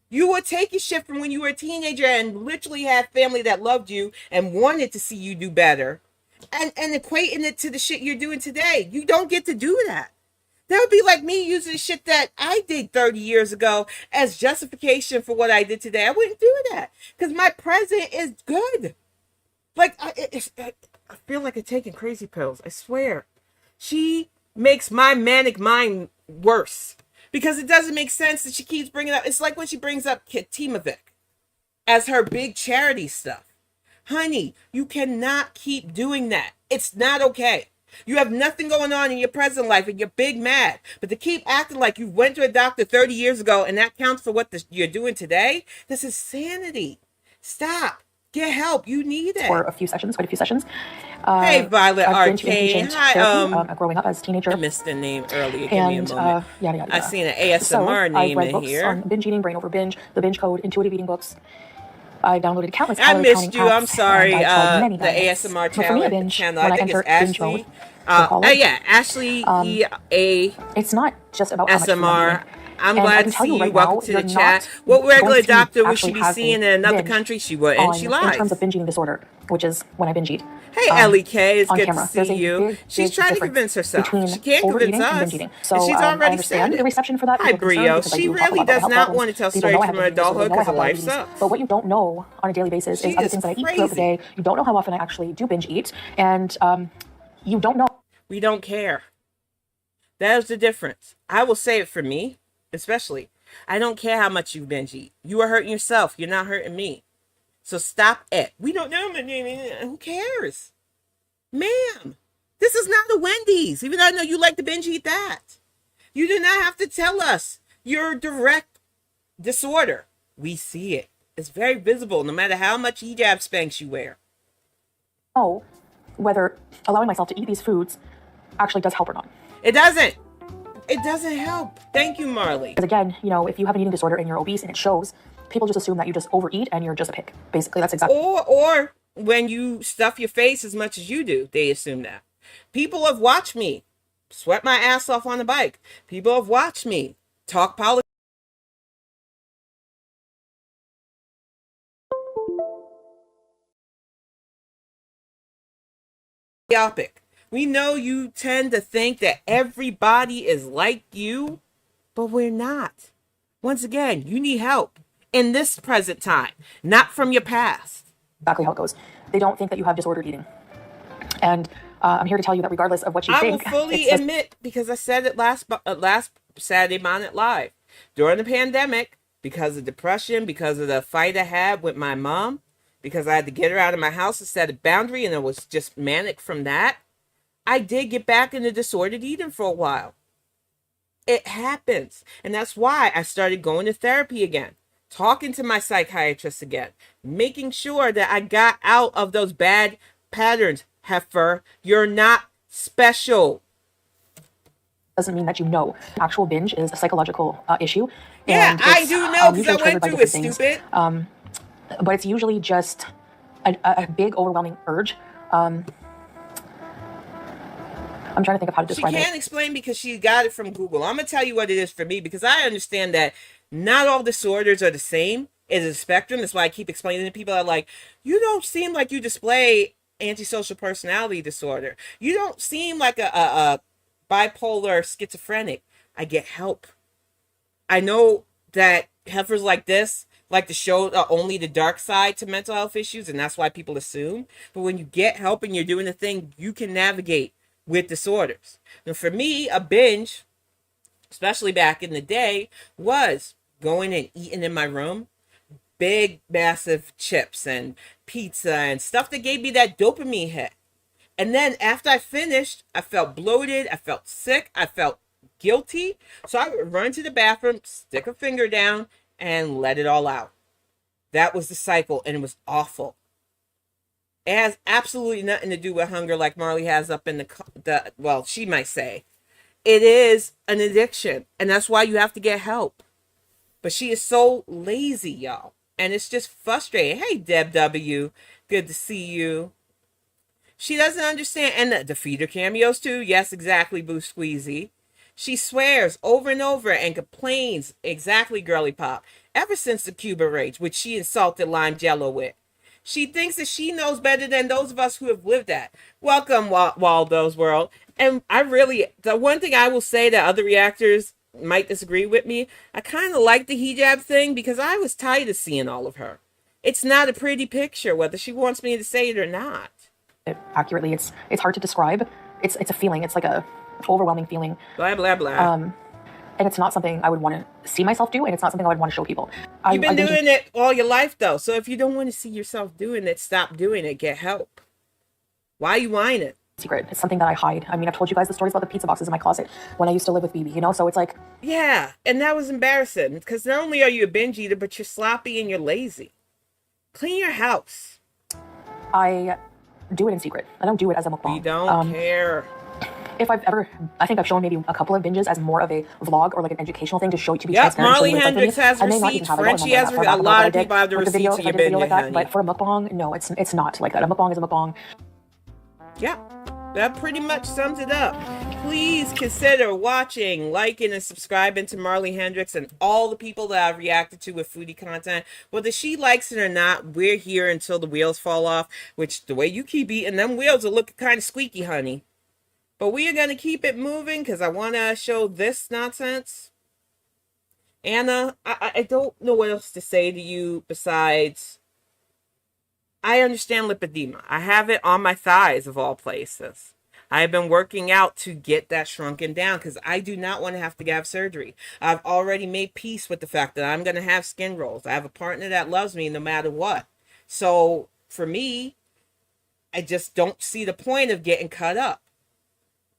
You were taking shit from when you were a teenager and literally had family that loved you and wanted to see you do better. And equating it to the shit you're doing today. You don't get to do that. That would be like me using shit that I did 30 years ago as justification for what I did today. I wouldn't do that because my present is good. Like, I feel like I'm taking crazy pills. I swear. She makes my manic mind worse because it doesn't make sense that she keeps bringing up. It's like when she brings up Timovic as her big charity stuff. Honey, you cannot keep doing that. It's not okay. You have nothing going on in your present life and you're big mad. But to keep acting like you went to a doctor 30 years ago and that counts for what you're doing today, this is sanity. Stop. Get help. You need it. For a few sessions, quite a few sessions. Hey, Violet I've been to Arcane. inpatient Hi, therapy, growing up as a teenager. I missed the name earlier. Give And, me a moment. yada, yada, I yada. seen an ASMR So, I've name read in books here. on binge eating, brain over binge, the binge code, intuitive eating books. I downloaded countless I calorie missed counting you. apps, I'm sorry. and I tried many The diets. ASMR But for me, a binge, channel. when I think enter it's binge mode, Ashley. we'll call it, Yeah, Ashley EA it's not just about how much food I'm SMR. eating. I'm And I glad can to tell see you you. right Welcome now, to the you're chat. not What regular going to doctor would she actually be have seeing in a another binge country? She wouldn't. She in lies. terms of binge eating disorder, which is when I binge eat. Hey, Ellie K, it's on good camera. to There's see a you. big, She's big trying to difference convince herself. between She can't convince overeating and us. binge eating. And So she's I already understand said the it. reception for that. Hi, People are concerned Brio. because I She do talk really about my does health not problems. want to tell People know stories I have from her binge eating disorder. They adulthood know I because have of life diabetes. sucks. But what you don't know on a daily basis She is other is things that I eat crazy. throughout the day. You don't know how often I actually do binge eat. And you don't know. We don't care. That is the difference. I will say it for me, especially. I don't care how much you binge eat. You are hurting yourself. You're not hurting me. So stop it. We don't know. Who cares? Ma'am, this is not a Wendy's. Even though I know you like to binge eat that. You do not have to tell us your direct disorder. We see it. It's very visible no matter how much hijab Spanx you wear. Know whether allowing myself to eat these foods actually does help or not. It doesn't. It doesn't help. Thank you, Marley. Because again, you know, if you have an eating disorder and you're obese and it shows, people just assume that you just overeat and you're just a pig. Basically, that's exactly. Or when you stuff your face as much as you do, they assume that. People have watched me sweat my ass off on the bike. People have watched me talk politics. We know you tend to think that everybody is like you, but we're not. Once again, you need help in this present time, not from your past. Exactly how it goes. They don't think that you have disordered eating. And I'm here to tell you that regardless of what you think, I will fully admit, because I said it last Saturday Bonnet Live, during the pandemic, because of depression, because of the fight I had with my mom, because I had to get her out of my house and set a boundary, and it was just manic from that, I did get back into disordered eating for a while. It happens. And that's why I started going to therapy again, talking to my psychiatrist again, making sure that I got out of those bad patterns. Heffa, you're not special. Doesn't mean that you know. Actual binge is a psychological issue. Yeah, I do know because I went through it, stupid. But it's usually just a big, overwhelming urge. I'm trying to think of how to describe it. She can't explain because she got it from Google. I'm going to tell you what it is for me because I understand that not all disorders are the same. It's a spectrum. That's why I keep explaining to people that like, you don't seem like you display antisocial personality disorder. You don't seem like a bipolar schizophrenic. I get help. I know that heifers like this like to show only the dark side to mental health issues, and that's why people assume. But when you get help and you're doing the thing, you can navigate with disorders. Now, for me, a binge, especially back in the day, was going and eating in my room big, massive chips and pizza and stuff that gave me that dopamine hit. And then after I finished, I felt bloated, I felt sick, I felt guilty. So I would run to the bathroom, stick a finger down, and let it all out. That was the cycle, and it was awful. It has absolutely nothing to do with hunger like Marley has up in the well, she might say. it is an addiction, and that's why you have to get help. But she is so lazy, y'all, and it's just frustrating. Hey, Deb W, good to see you. She doesn't understand, and the feeder cameos too. Yes, exactly, Boo Squeezy. She swears over and over and complains, exactly, Girly Pop, ever since the Cuba rage, which she insulted Lime Jello with. She thinks that she knows better than those of us who have lived that. Welcome, Waldo's World. And the one thing I will say that other reactors might disagree with me, I kind of like the hijab thing because I was tired of seeing all of her. It's not a pretty picture, whether she wants me to say it or not. Accurately, it's hard to describe. It's a feeling. It's like a overwhelming feeling. Blah, blah, blah. And it's not something I would want to see myself do, and it's not something I would want to show people. You've been doing it all your life, though. So if you don't want to see yourself doing it, stop doing it. Get help. Why you whining? Secret. It's something that I hide. I mean, I've told you guys the stories about the pizza boxes in my closet when I used to live with BB, you know? So it's like... Yeah, and that was embarrassing, because not only are you a binge eater, but you're sloppy and you're lazy. Clean your house. I do it in secret. I don't do it as a mukbang. You don't care. If I've ever, I think I've shown maybe a couple of binges as more of a vlog or like an educational thing to show to be transparent. Marley Hendrix has receipts. Frenchie has receipts. A lot of people have the receipts of your binge, honey. But for a mukbang, no, it's not like that. A mukbang is a mukbang. Yeah, that pretty much sums it up. Please consider watching, liking, and subscribing to Marley Hendrix and all the people that I've reacted to with foodie content. Whether she likes it or not, we're here until the wheels fall off, which the way you keep eating, them wheels are looking kind of squeaky, honey. But we are going to keep it moving because I want to show this nonsense. Anna, I don't know what else to say to you besides... I understand lipidema. I have it on my thighs, of all places. I have been working out to get that shrunken down because I do not want to have to have surgery. I've already made peace with the fact that I'm going to have skin rolls. I have a partner that loves me no matter what. So, for me, I just don't see the point of getting cut up.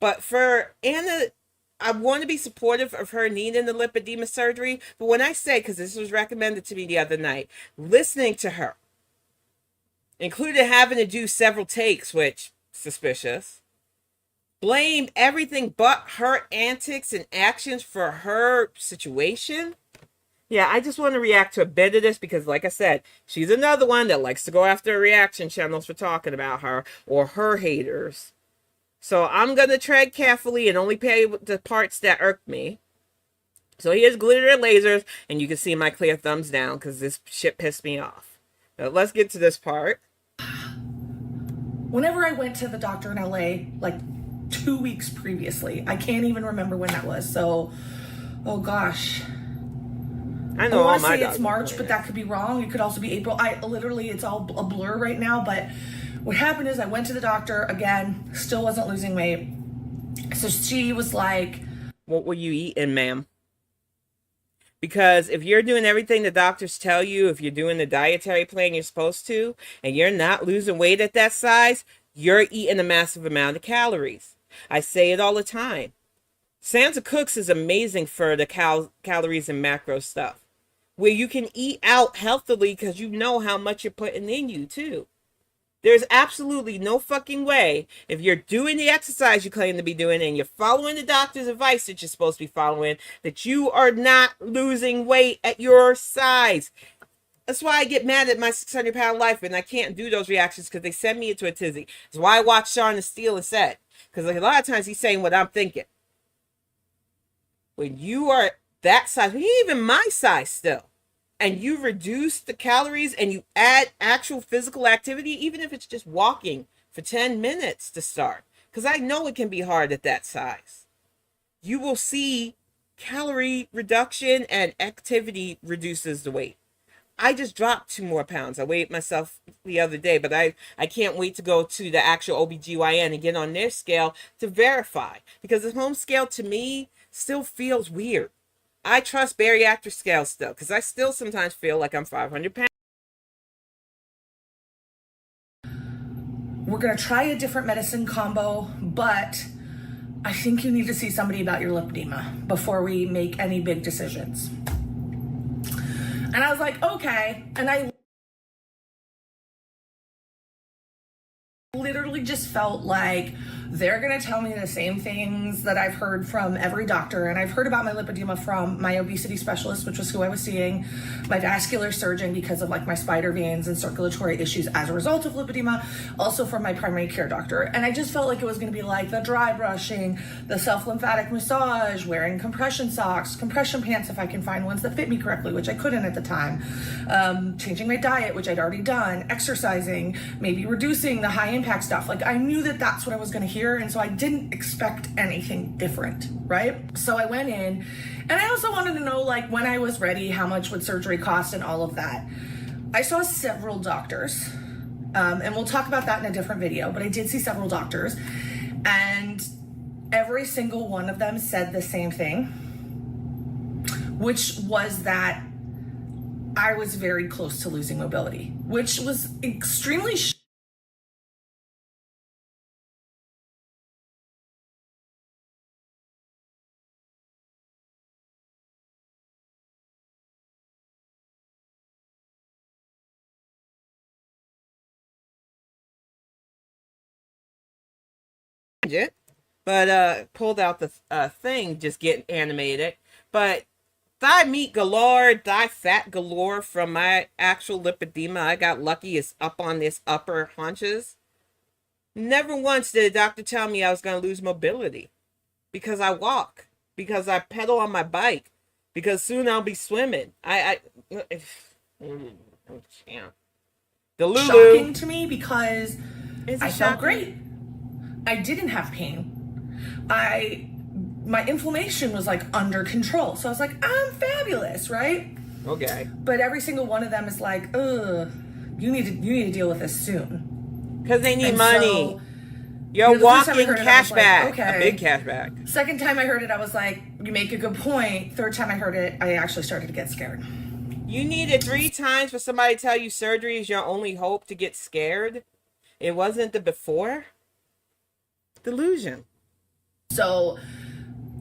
But for Anna, I want to be supportive of her needing the lipidema surgery. But when I say, because this was recommended to me the other night, listening to her, included having to do several takes, which, suspicious, blame everything but her antics and actions for her situation. Yeah, I just want to react to a bit of this because, like I said, she's another one that likes to go after reaction channels for talking about her or her haters. So I'm going to tread carefully and only pay the parts that irk me. So here's Glitter and Lasers, and you can see my clear thumbs down because this shit pissed me off. Now let's get to this part. Whenever I went to the doctor in LA, like 2 weeks previously, I can't even remember when that was. So, oh gosh. I know I want to say it's March, but that could be wrong. It could also be April. It's all a blur right now, but... What happened is I went to the doctor again, still wasn't losing weight. So she was like, what were you eating, ma'am? Because if you're doing everything the doctors tell you, if you're doing the dietary plan you're supposed to, and you're not losing weight at that size, you're eating a massive amount of calories. I say it all the time. Santa Cooks is amazing for the calories and macro stuff. Where you can eat out healthily because you know how much you're putting in you, too. There's absolutely no fucking way, if you're doing the exercise you claim to be doing and you're following the doctor's advice that you're supposed to be following, that you are not losing weight at your size. That's why I get mad at my 600-pound life and I can't do those reactions because they send me into a tizzy. That's why I watch Sean and Steele and said. Because like, a lot of times he's saying what I'm thinking. When you are that size, when you're even my size still, and you reduce the calories and you add actual physical activity, even if it's just walking for 10 minutes to start, because I know it can be hard at that size, you will see calorie reduction and activity reduces the weight. I just dropped 2 more pounds. I weighed myself the other day, but I can't wait to go to the actual OBGYN and get on their scale to verify, because the home scale to me still feels weird. I trust bariatric scales still, because I still sometimes feel like I'm 500 pounds. we're going to try a different medicine combo, but I think you need to see somebody about your lipedema before we make any big decisions. And I was like, okay. And I Literally just felt like they're gonna tell me the same things that I've heard from every doctor. And I've heard about my lipedema from my obesity specialist, which was who I was seeing, my vascular surgeon because of like my spider veins and circulatory issues as a result of lipedema, also from my primary care doctor. And I just felt like it was gonna be like the dry brushing, the self-lymphatic massage, wearing compression socks, compression pants if I can find ones that fit me correctly, which I couldn't at the time, changing my diet, which I'd already done, exercising, maybe reducing the high impact stuff. Like I knew that that's what I was gonna hear, and so I didn't expect anything different, right? So I went in, and I also wanted to know, like, when I was ready, how much would surgery cost and all of that. I saw several doctors, and we'll talk about that in a different video, but I did see several doctors, and every single one of them said the same thing, which was that I was very close to losing mobility, which was extremely it, but pulled out the thing, just getting animated. But thigh meat galore, thigh fat galore from my actual lipedema. I got lucky, it's up on this upper haunches. Never once did a doctor tell me I was going to lose mobility, because I walk, because I pedal on my bike, because soon I'll be swimming. The Lulu. Shocking to me because I felt great. I didn't have pain. My inflammation was like under control. So I was like, I'm fabulous, right? Okay. But every single one of them is like, ugh, you need to deal with this soon. Because they need And money. so, You're the first time I walking heard it, I was like, cashback. okay. A big cashback. Second time I heard it, I was like, you make a good point. Third time I heard it, I actually started to get scared. You needed 3 times for somebody to tell you surgery is your only hope to get scared? It wasn't the before? Delusion. So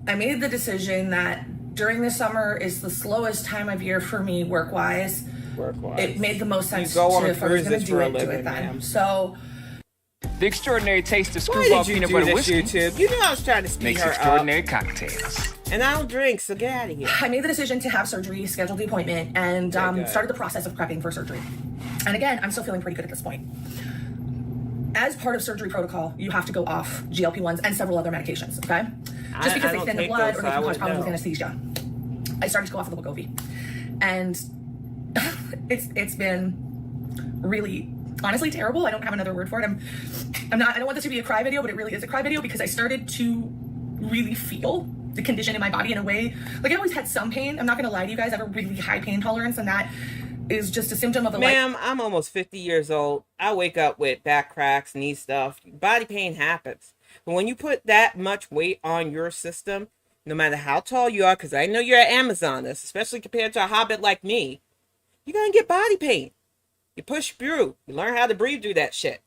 I made the decision that during the summer is the slowest time of year for me work-wise. It made the most sense you go on to, if I was going to do it, do it then. Ma'am. So the extraordinary taste of why screwball did you peanut do butter this, whiskey YouTube? You know I was trying to speed makes her extraordinary up. cocktails. And I don't drink, so get out of here. I made the decision to have surgery, scheduled the appointment, and started the process of prepping for surgery. And again, I'm still feeling pretty good at this point. As part of surgery protocol, you have to go off GLP-1s and several other medications, okay? Just because they thin the blood or they can cause problems with anesthesia. I started to go off of the Wegovy. And it's been really, honestly terrible. I don't have another word for it. I don't want this to be a cry video, but it really is a cry video because I started to really feel the condition in my body in a way. Like I always had some pain. I'm not going to lie to you guys. I have a really high pain tolerance, and that is just a symptom of the Ma'am, I'm almost 50 years old. I wake up with back cracks, knee stuff. Body pain happens. But when you put that much weight on your system, no matter how tall you are, because I know you're an Amazoness, especially compared to a hobbit like me, you're going to get body pain. You push through. You learn how to breathe through that shit.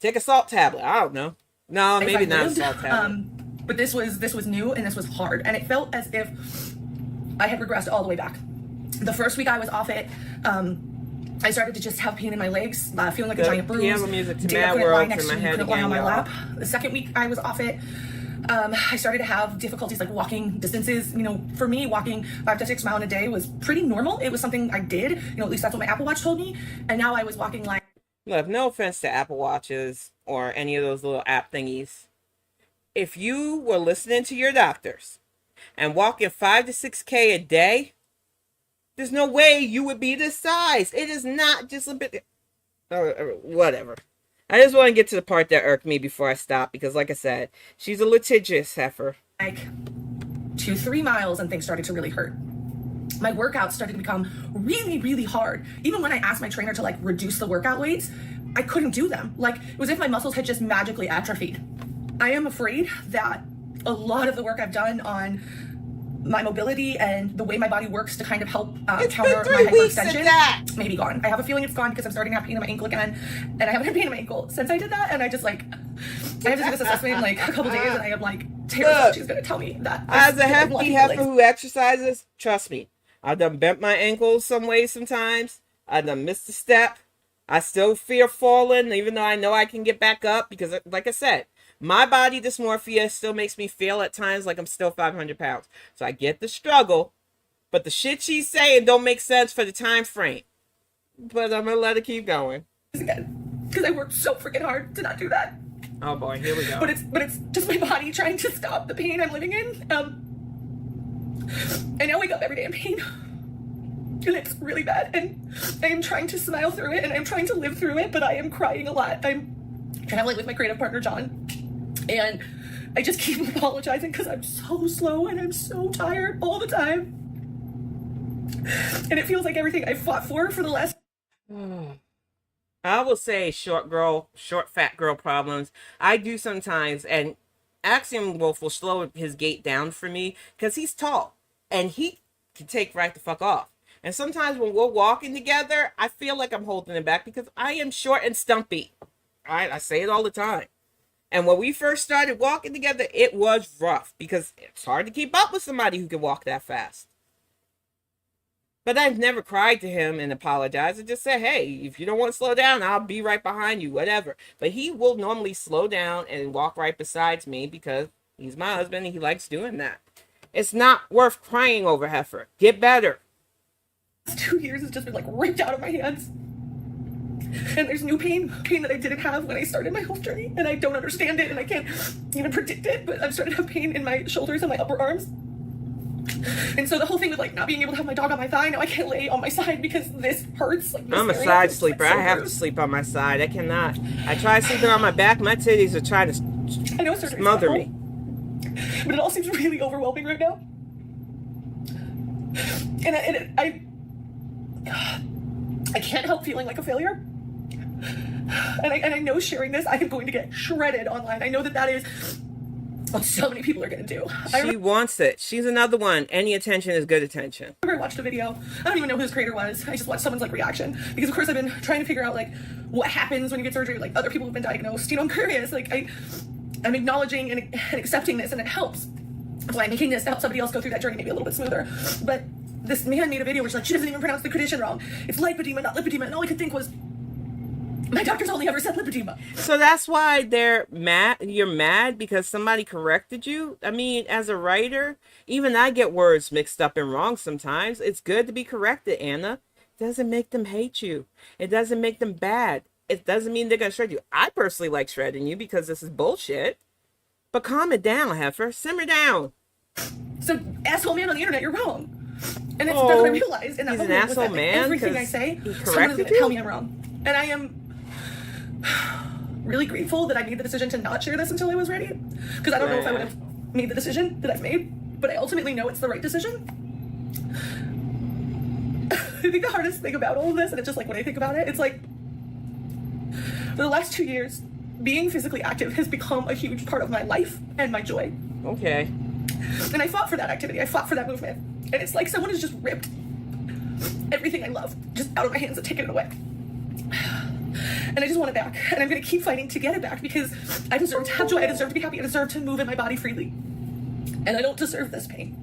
Take a salt tablet. I don't know. No, maybe not a salt tablet. But this was new and this was hard. And it felt as if I had regressed all the way back. The first week I was off it, I started to just have pain in my legs, feeling like a giant bruise. Piano music to Dana Mad couldn't lie World next to to my me, head couldn't lie again, on my y'all. lap. The second week I was off it, I started to have difficulties like walking distances. You know, for me, walking 5 to 6 miles a day was pretty normal. It was something I did. You know, at least that's what my Apple Watch told me. And now I was walking like... Look, no offense to Apple Watches or any of those little app thingies. If you were listening to your doctors and walking 5 to 6K a day, there's no way you would be this size. It is not just a bit... whatever. I just want to get to the part that irked me before I stop, because like I said, she's a litigious heifer. Like 2-3 miles and things started to really hurt. My workouts started to become really, really hard. Even when I asked my trainer to like reduce the workout weights, I couldn't do them. Like it was as if my muscles had just magically atrophied. I am afraid that a lot of the work I've done on my mobility and the way my body works to kind of help counter my hyperextension may be gone. I have a feeling it's gone because I'm starting to have pain in my ankle again, and I haven't had pain in my ankle since I did that. And I just like, I have to do this assessment in like a couple days, and I am like terrified she's gonna tell me that. As a hefty heifer who exercises, trust me, I've done bent my ankles some ways sometimes. I've done missed a step. I still fear falling, even though I know I can get back up because, like I said, my body dysmorphia still makes me feel at times like I'm still 500 pounds. So I get the struggle, but the shit she's saying don't make sense for the time frame. But I'm gonna let it keep going. Because I worked so freaking hard to not do that. Oh boy, here we go. But it's just my body trying to stop the pain I'm living in. I now wake up every day in pain. And it's really bad. And I am trying to smile through it and I'm trying to live through it, but I am crying a lot. I'm traveling with my creative partner, John. And I just keep apologizing because I'm so slow and I'm so tired all the time. And it feels like everything I fought for the last... I will say short fat girl problems. I do sometimes, and Axiom Wolf will slow his gait down for me because he's tall and he can take right the fuck off. And sometimes when we're walking together, I feel like I'm holding him back because I am short and stumpy. I say it all the time. And when we first started walking together, it was rough because it's hard to keep up with somebody who can walk that fast. But I've never cried to him and apologized. I just said, hey, if you don't want to slow down, I'll be right behind you, whatever. But he will normally slow down and walk right beside me because he's my husband and he likes doing that. It's not worth crying over, Heffa. Get better. 2 years has just been like ripped out of my hands. And there's new pain that I didn't have when I started my health journey. And I don't understand it and I can't even predict it, but I've started to have pain in my shoulders and my upper arms. And so the whole thing with like not being able to have my dog on my thigh, now I can't lay on my side because this hurts. Like this I'm a side sleeper. I have to sleep on my side. I cannot. I try sleeping on my back. My titties are trying to smother me. But it all seems really overwhelming right now. And I can't help feeling like a failure. And I know sharing this, I am going to get shredded online. I know that is what so many people are going to do. She wants it. She's another one. Any attention is good attention. I watched a video. I don't even know who this creator was. I just watched someone's like reaction. Because of course I've been trying to figure out like what happens when you get surgery. Like other people have been diagnosed. You know, I'm curious. Like I'm acknowledging and accepting this and it helps. That's why I'm making this to help somebody else go through that journey maybe a little bit smoother. But this man made a video where she's like, she doesn't even pronounce the condition wrong. It's lipedema, not lipidema. And all I could think was, my doctor's only ever said lipedema. So that's why they're mad. You're mad because somebody corrected you. I mean, as a writer, even I get words mixed up and wrong sometimes. It's good to be corrected, Anna. It doesn't make them hate you. It doesn't make them bad. It doesn't mean they're going to shred you. I personally like shredding you because this is bullshit. But calm it down, Heffa. Simmer down. So, asshole man on the internet, you're wrong. And that's what I realized. And he's an asshole man. Everything I say, someone is going to tell me I'm wrong. And I am really grateful that I made the decision to not share this until I was ready. Because I don't know if I would have made the decision that I've made. But I ultimately know it's the right decision. I think the hardest thing about all of this, and it's just like when I think about it, it's like for the last 2 years, being physically active has become a huge part of my life and my joy. Okay. And I fought for that activity. I fought for that movement. And it's like someone has just ripped everything I love just out of my hands and taken it away. And I just want it back. And I'm going to keep fighting to get it back because I deserve to have joy. I deserve to be happy. I deserve to move in my body freely. And I don't deserve this pain.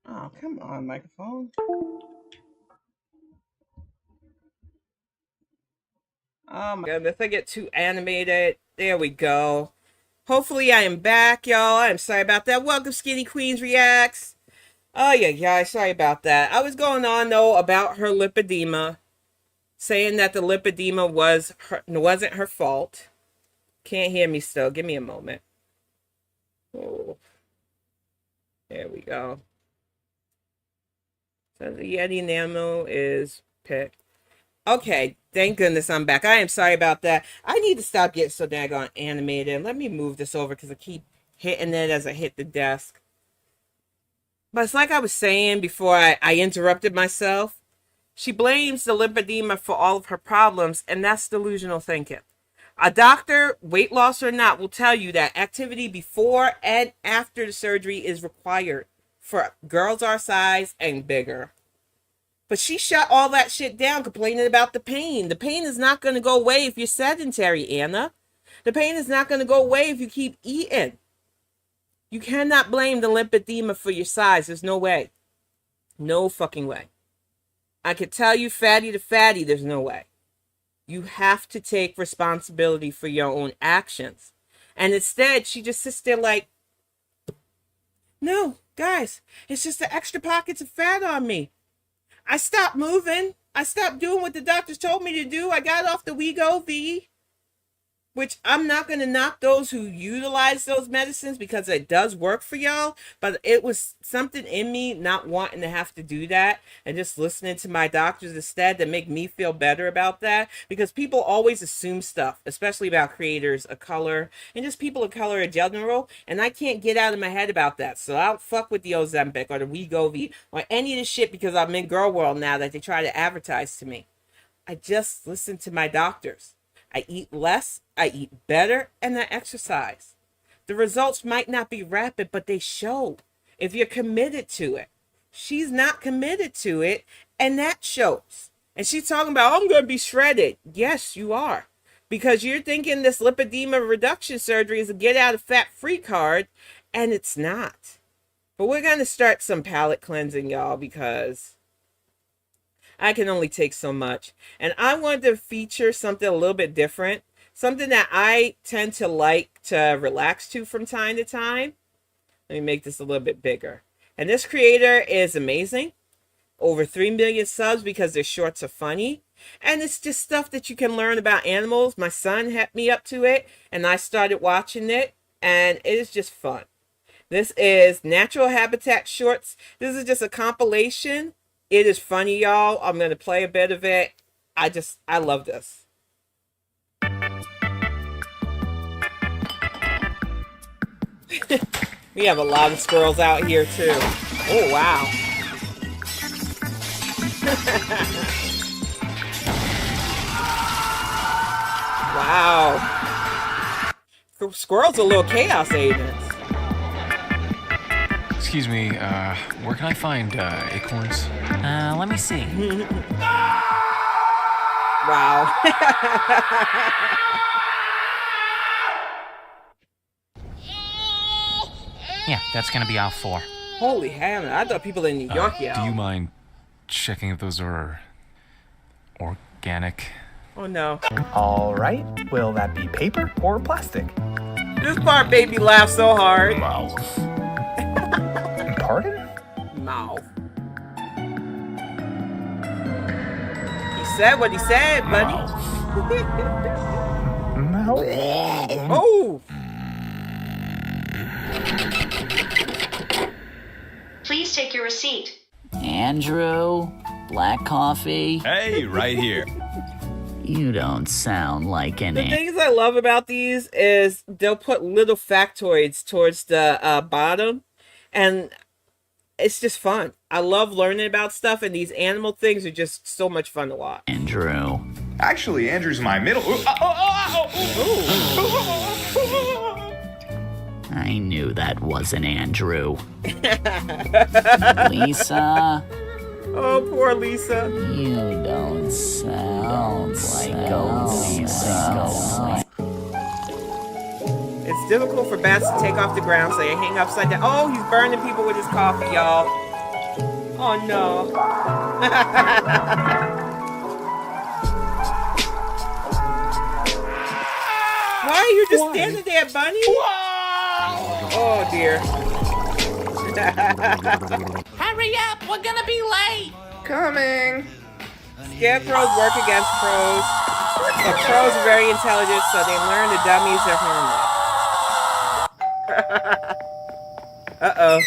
Oh, come on, microphone. Oh my goodness, I get too animated. There we go. Hopefully I am back, y'all. I'm sorry about that. Welcome, Skinny Queens Reacts. Oh, yeah, sorry about that. I was going on, though, about her lipedema. saying that the lipedema wasn't her fault. Can't hear me still. Give me a moment. Oh, there we go. So the Yeti Nano is picked. Okay, thank goodness I'm back. I am sorry about that. I need to stop getting so daggone animated. Let me move this over because I keep hitting it as I hit the desk. But it's like I was saying before I interrupted myself. She blames the lipedema for all of her problems, and that's delusional thinking. A doctor, weight loss or not, will tell you that activity before and after the surgery is required for girls our size and bigger. But she shut all that shit down complaining about the pain. The pain is not going to go away if you're sedentary, Anna. The pain is not going to go away if you keep eating. You cannot blame the lipedema for your size. There's no way. No fucking way. I could tell you fatty to fatty, there's no way. You have to take responsibility for your own actions. And instead, she just sits there like, no, guys, it's just the extra pockets of fat on me. I stopped moving. I stopped doing what the doctors told me to do. I got off the Wegovy, which I'm not going to knock those who utilize those medicines because it does work for y'all. But it was something in me not wanting to have to do that and just listening to my doctors instead that make me feel better about that. Because people always assume stuff, especially about creators of color and just people of color in general. And I can't get out of my head about that. So I don't fuck with the Ozempic or the Wegovy or any of the shit because I'm in GorlWorld now that they try to advertise to me. I just listen to my doctors. I eat less, I eat better, and I exercise. The results might not be rapid, but they show if you're committed to it. She's not committed to it, and that shows. And she's talking about, I'm going to be shredded. Yes, you are. Because you're thinking this lipedema reduction surgery is a get out of fat free card, and it's not. But we're going to start some palate cleansing, y'all, because I can only take so much. And I wanted to feature something a little bit different. Something that I tend to like to relax to from time to time. Let me make this a little bit bigger. And this creator is amazing. Over 3 million subs because their shorts are funny. And it's just stuff that you can learn about animals. My son had me up to it. And I started watching it. And it is just fun. This is Natural Habitat Shorts. This is just a compilation. It is funny, y'all. I'm going to play a bit of it. I love this. We have a lot of squirrels out here, too. Oh, wow. Wow. Squirrels are little chaos agents. Excuse me, where can I find acorns? Let me see. Wow. Yeah, that's gonna be all 4. Holy hell, I thought people in New York yelled. Do you mind checking if those are organic? Oh no. All right, will that be paper or plastic? This part made me laugh so hard. Mouth. Pardon? Mouth. He said what he said, buddy. Mouth. Oh. Please take your receipt. Andrew, black coffee. Hey, right here. You don't sound like an The things I love about these is they'll put little factoids towards the bottom, and it's just fun. I love learning about stuff, and these animal things are just so much fun to watch. Andrew. Actually, Andrew's my middle. I knew that wasn't Andrew. Lisa. Oh, poor Lisa. You don't sound like Lisa. It's difficult for bats to take off the ground, so they hang upside down. Oh, he's burning people with his coffee, y'all. Oh, no. Why are you just standing there, Bunny? Oh, dear. Hurry up, we're gonna be late. Coming. Scarecrows work against crows, but crows are very intelligent, so they learn the dummies are harmless. Uh-oh.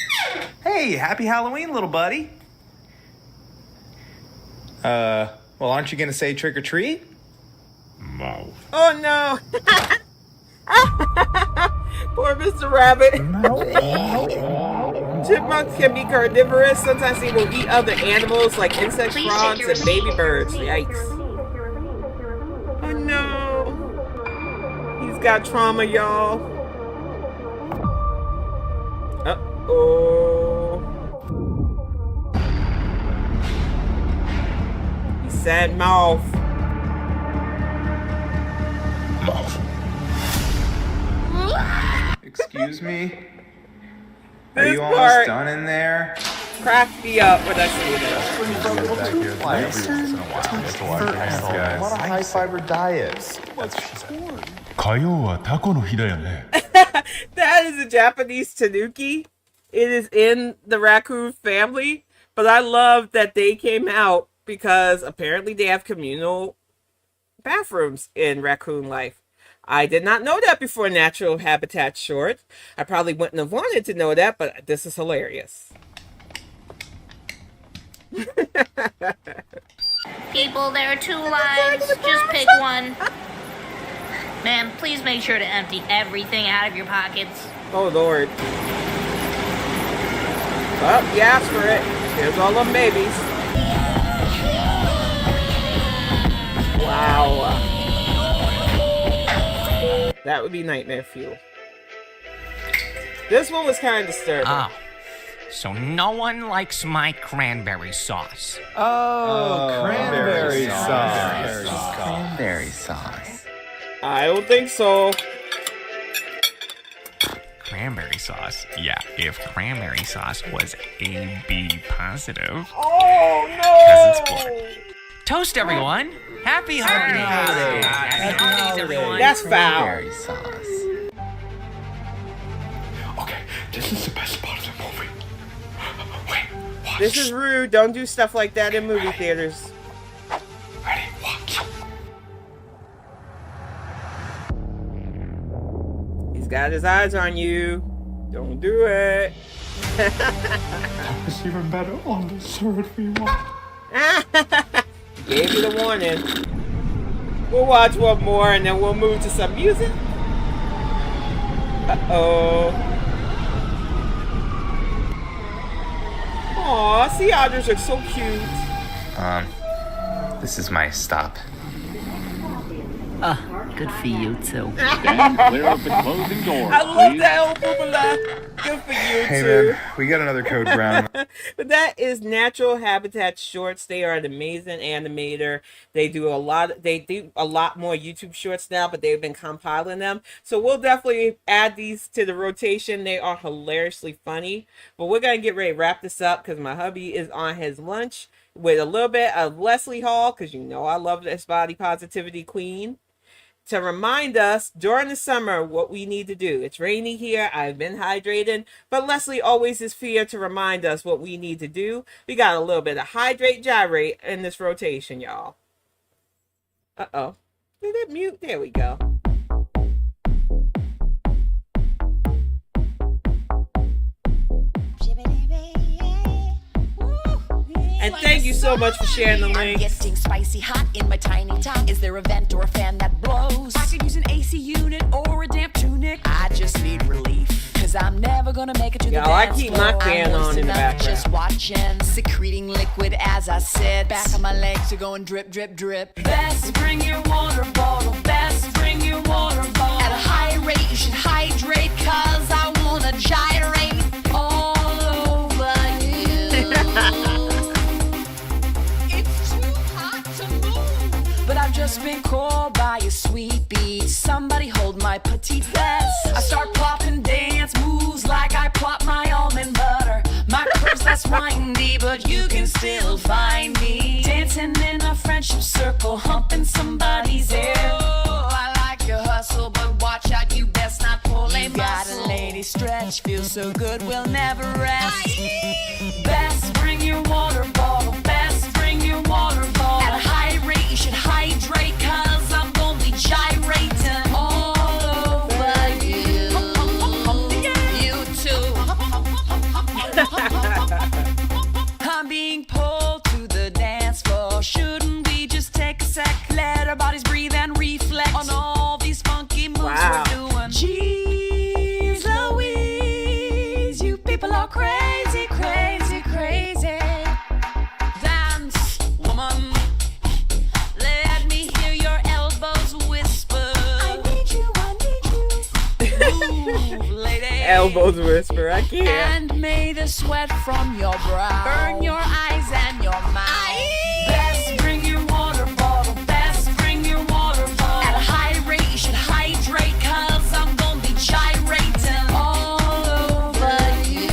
Hey, happy Halloween, little buddy. Well, aren't you gonna say trick or treat? Mouth. Oh no! Poor Mr. Rabbit. Chipmunks can be carnivorous. Sometimes they will eat other animals like insects, frogs, and baby birds. Yikes. Oh no. He's got trauma, y'all. Uh-oh. He said mouth. Excuse me? Are This you almost part done in there? cracked me up when I see this. What a high fiber diet. That is a Japanese tanuki. It is in the raccoon family, but I love that they came out because apparently they have communal bathrooms in raccoon life. I did not know that before Natural Habitat short. I probably wouldn't have wanted to know that, but this is hilarious. People, there are 2 lines. Just pick one. Ma'am, please make sure to empty everything out of your pockets. Oh, Lord. Oh, you asked for it. Here's all them babies. Wow. That would be nightmare fuel. This one was kind of disturbing. Oh. So no one likes my cranberry sauce. Oh, cranberry sauce. Cranberry sauce. I don't think so. Cranberry sauce? Yeah, if cranberry sauce was AB positive. Oh, no! Toast, everyone! Happy Happy holidays! holidays. Happy holidays, everyone! That's foul. Cranberry sauce. Okay, this is the best part of the movie. Wait, watch. This is rude. Don't do stuff like that in movie theaters. Ready, watch. He's got his eyes on you. Don't do it. That was even better on the third rewind. Gave you the warning. We'll watch one more and then we'll move to some music. Uh-oh. Aw, sea otters are so cute. This is my stop. Good for you too. Clear up the closing doors, I love that old boobala. Good for you Hey too. man, we got another code brown. But that is Natural Habitat Shorts. They are an amazing animator. They do a lot more YouTube shorts now, but they've been compiling them. So we'll definitely add these to the rotation. They are hilariously funny. But we're gonna get ready to wrap this up because my hubby is on his lunch with a little bit of Leslie Hall, because you know I love this body positivity queen, to remind us during the summer what we need to do. It's rainy here. I've been hydrating, but Leslie always is here to remind us what we need to do. We got a little bit of hydrate, gyrate in this rotation, y'all. Uh-oh. Did it mute? There we go. And thank you so much for sharing the link. I'm getting spicy hot in my tiny top. Is there a vent or a fan that blows? I could use an AC unit or a damp tunic. I just need relief, cause I'm never gonna make it to the dance I keep my fan on in the background. Just watching, secreting liquid as I sit. Back of my legs are going drip, drip, drip. Best bring your water bottle. Best bring your water bottle. At a high rate, you should hydrate, cause I wanna gyrate all over you. But I've just been called by a sweet beat. Somebody hold my petite vest. I start plopping dance moves like I plop my almond butter. My curves less windy, but you can still find me dancing in a friendship circle, humping somebody's ear. Oh, I like your hustle, but watch out, you best not pull a muscle. Got a lady stretch, feels so good, we'll never rest. Best bring your water bottle. Best bring your water bottle. At a bodies breathe and reflect on all these funky moves we're doing. Jeez Louise, you people are crazy, crazy, crazy. Dance, woman. Let me hear your elbows whisper. I need you, Move, lady. Elbows whisper, I can't. And may the sweat from your brow burn your eyes and your mouth. Best bring your water bottle. Best bring your water bottle. At a high rate, you should hydrate, cause I'm gonna be gyrating all over you.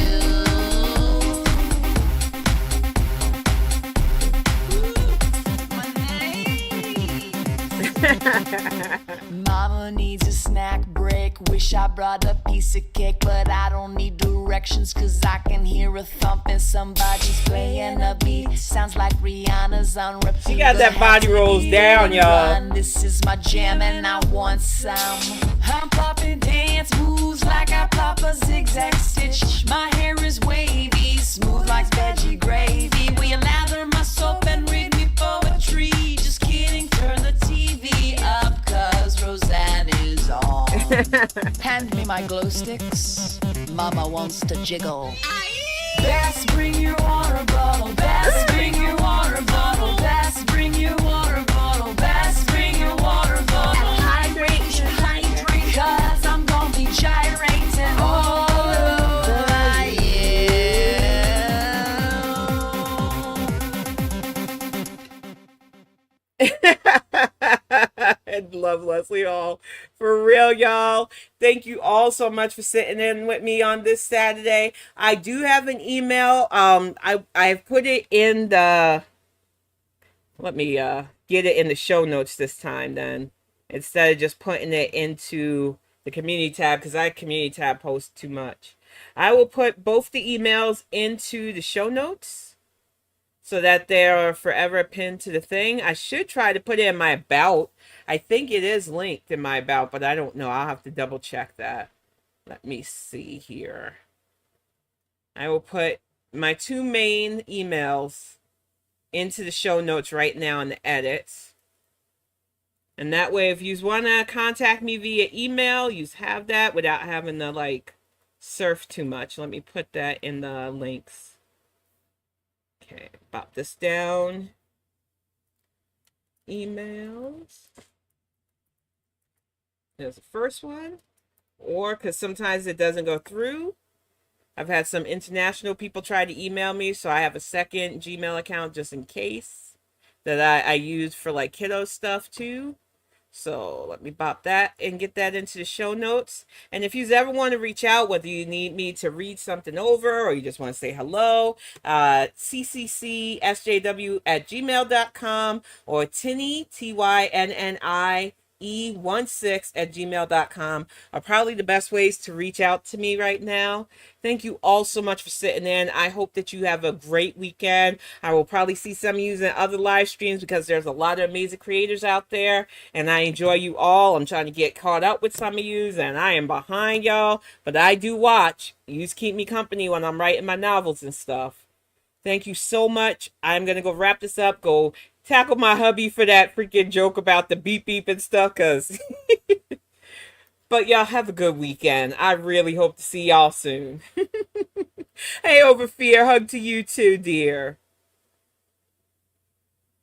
Mama needs a snack break. Wish I brought a piece of cake, but I don't need directions, cause I can hear a thump and somebody's playing a beat. Sounds like Rihanna's on repeat. She got that body rolls down, y'all. This is my jam and I want some. I'm popping dance moves like I pop a zigzag stitch. My hair is wavy, smooth like veggie gravy. Will you lather my soap and read me poetry? Just kidding, turn the TV up, cause Roseanne is on. Hand me my glow sticks, Mama wants to jiggle. Best bring your water bottle. Best bring your water bottle. Best bring your water bottle. Best bring your water bottle. Hydrate, you should hydrate, cause I'm gonna be gyrating all over I love Leslie Hall. For real, y'all. Thank you all so much for sitting in with me on this Saturday. I do have an email. I've put it in the... Let me get it in the show notes this time then. Instead of just putting it into the community tab, because I community tab post too much. I will put both the emails into the show notes, so that they are forever pinned to the thing. I should try to put it in my about. I think it is linked in my about, but I don't know. I'll have to double check that. Let me see here. I will put my two main emails into the show notes right now in the edits. And that way, if you want to contact me via email, you have that without having to, like, surf too much. Let me put that in the links. Okay, pop this down. Emails. There's the first one. Or, because sometimes it doesn't go through. I've had some international people try to email me, so I have a second Gmail account just in case that I use for, like, kiddo stuff too. So let me pop that and get that into the show notes. And if you ever want to reach out, whether you need me to read something over or you just want to say hello, cccSJW@gmail.com or Tinny, TYNNIE16 16@gmail.com are probably the best ways to reach out to me right now. Thank you all so much for sitting in. I hope that you have a great weekend. I will probably see some of you in other live streams because there's a lot of amazing creators out there, and I enjoy you all. I'm trying to get caught up with some of you, and I am behind y'all, but I do watch. You keep me company when I'm writing my novels and stuff. Thank you so much. I'm going to go wrap this up, go tackle my hubby for that freaking joke about the beep beep and stuff, because... But y'all have a good weekend. I really hope to see y'all soon. Hey, Overfear, hug to you too, dear.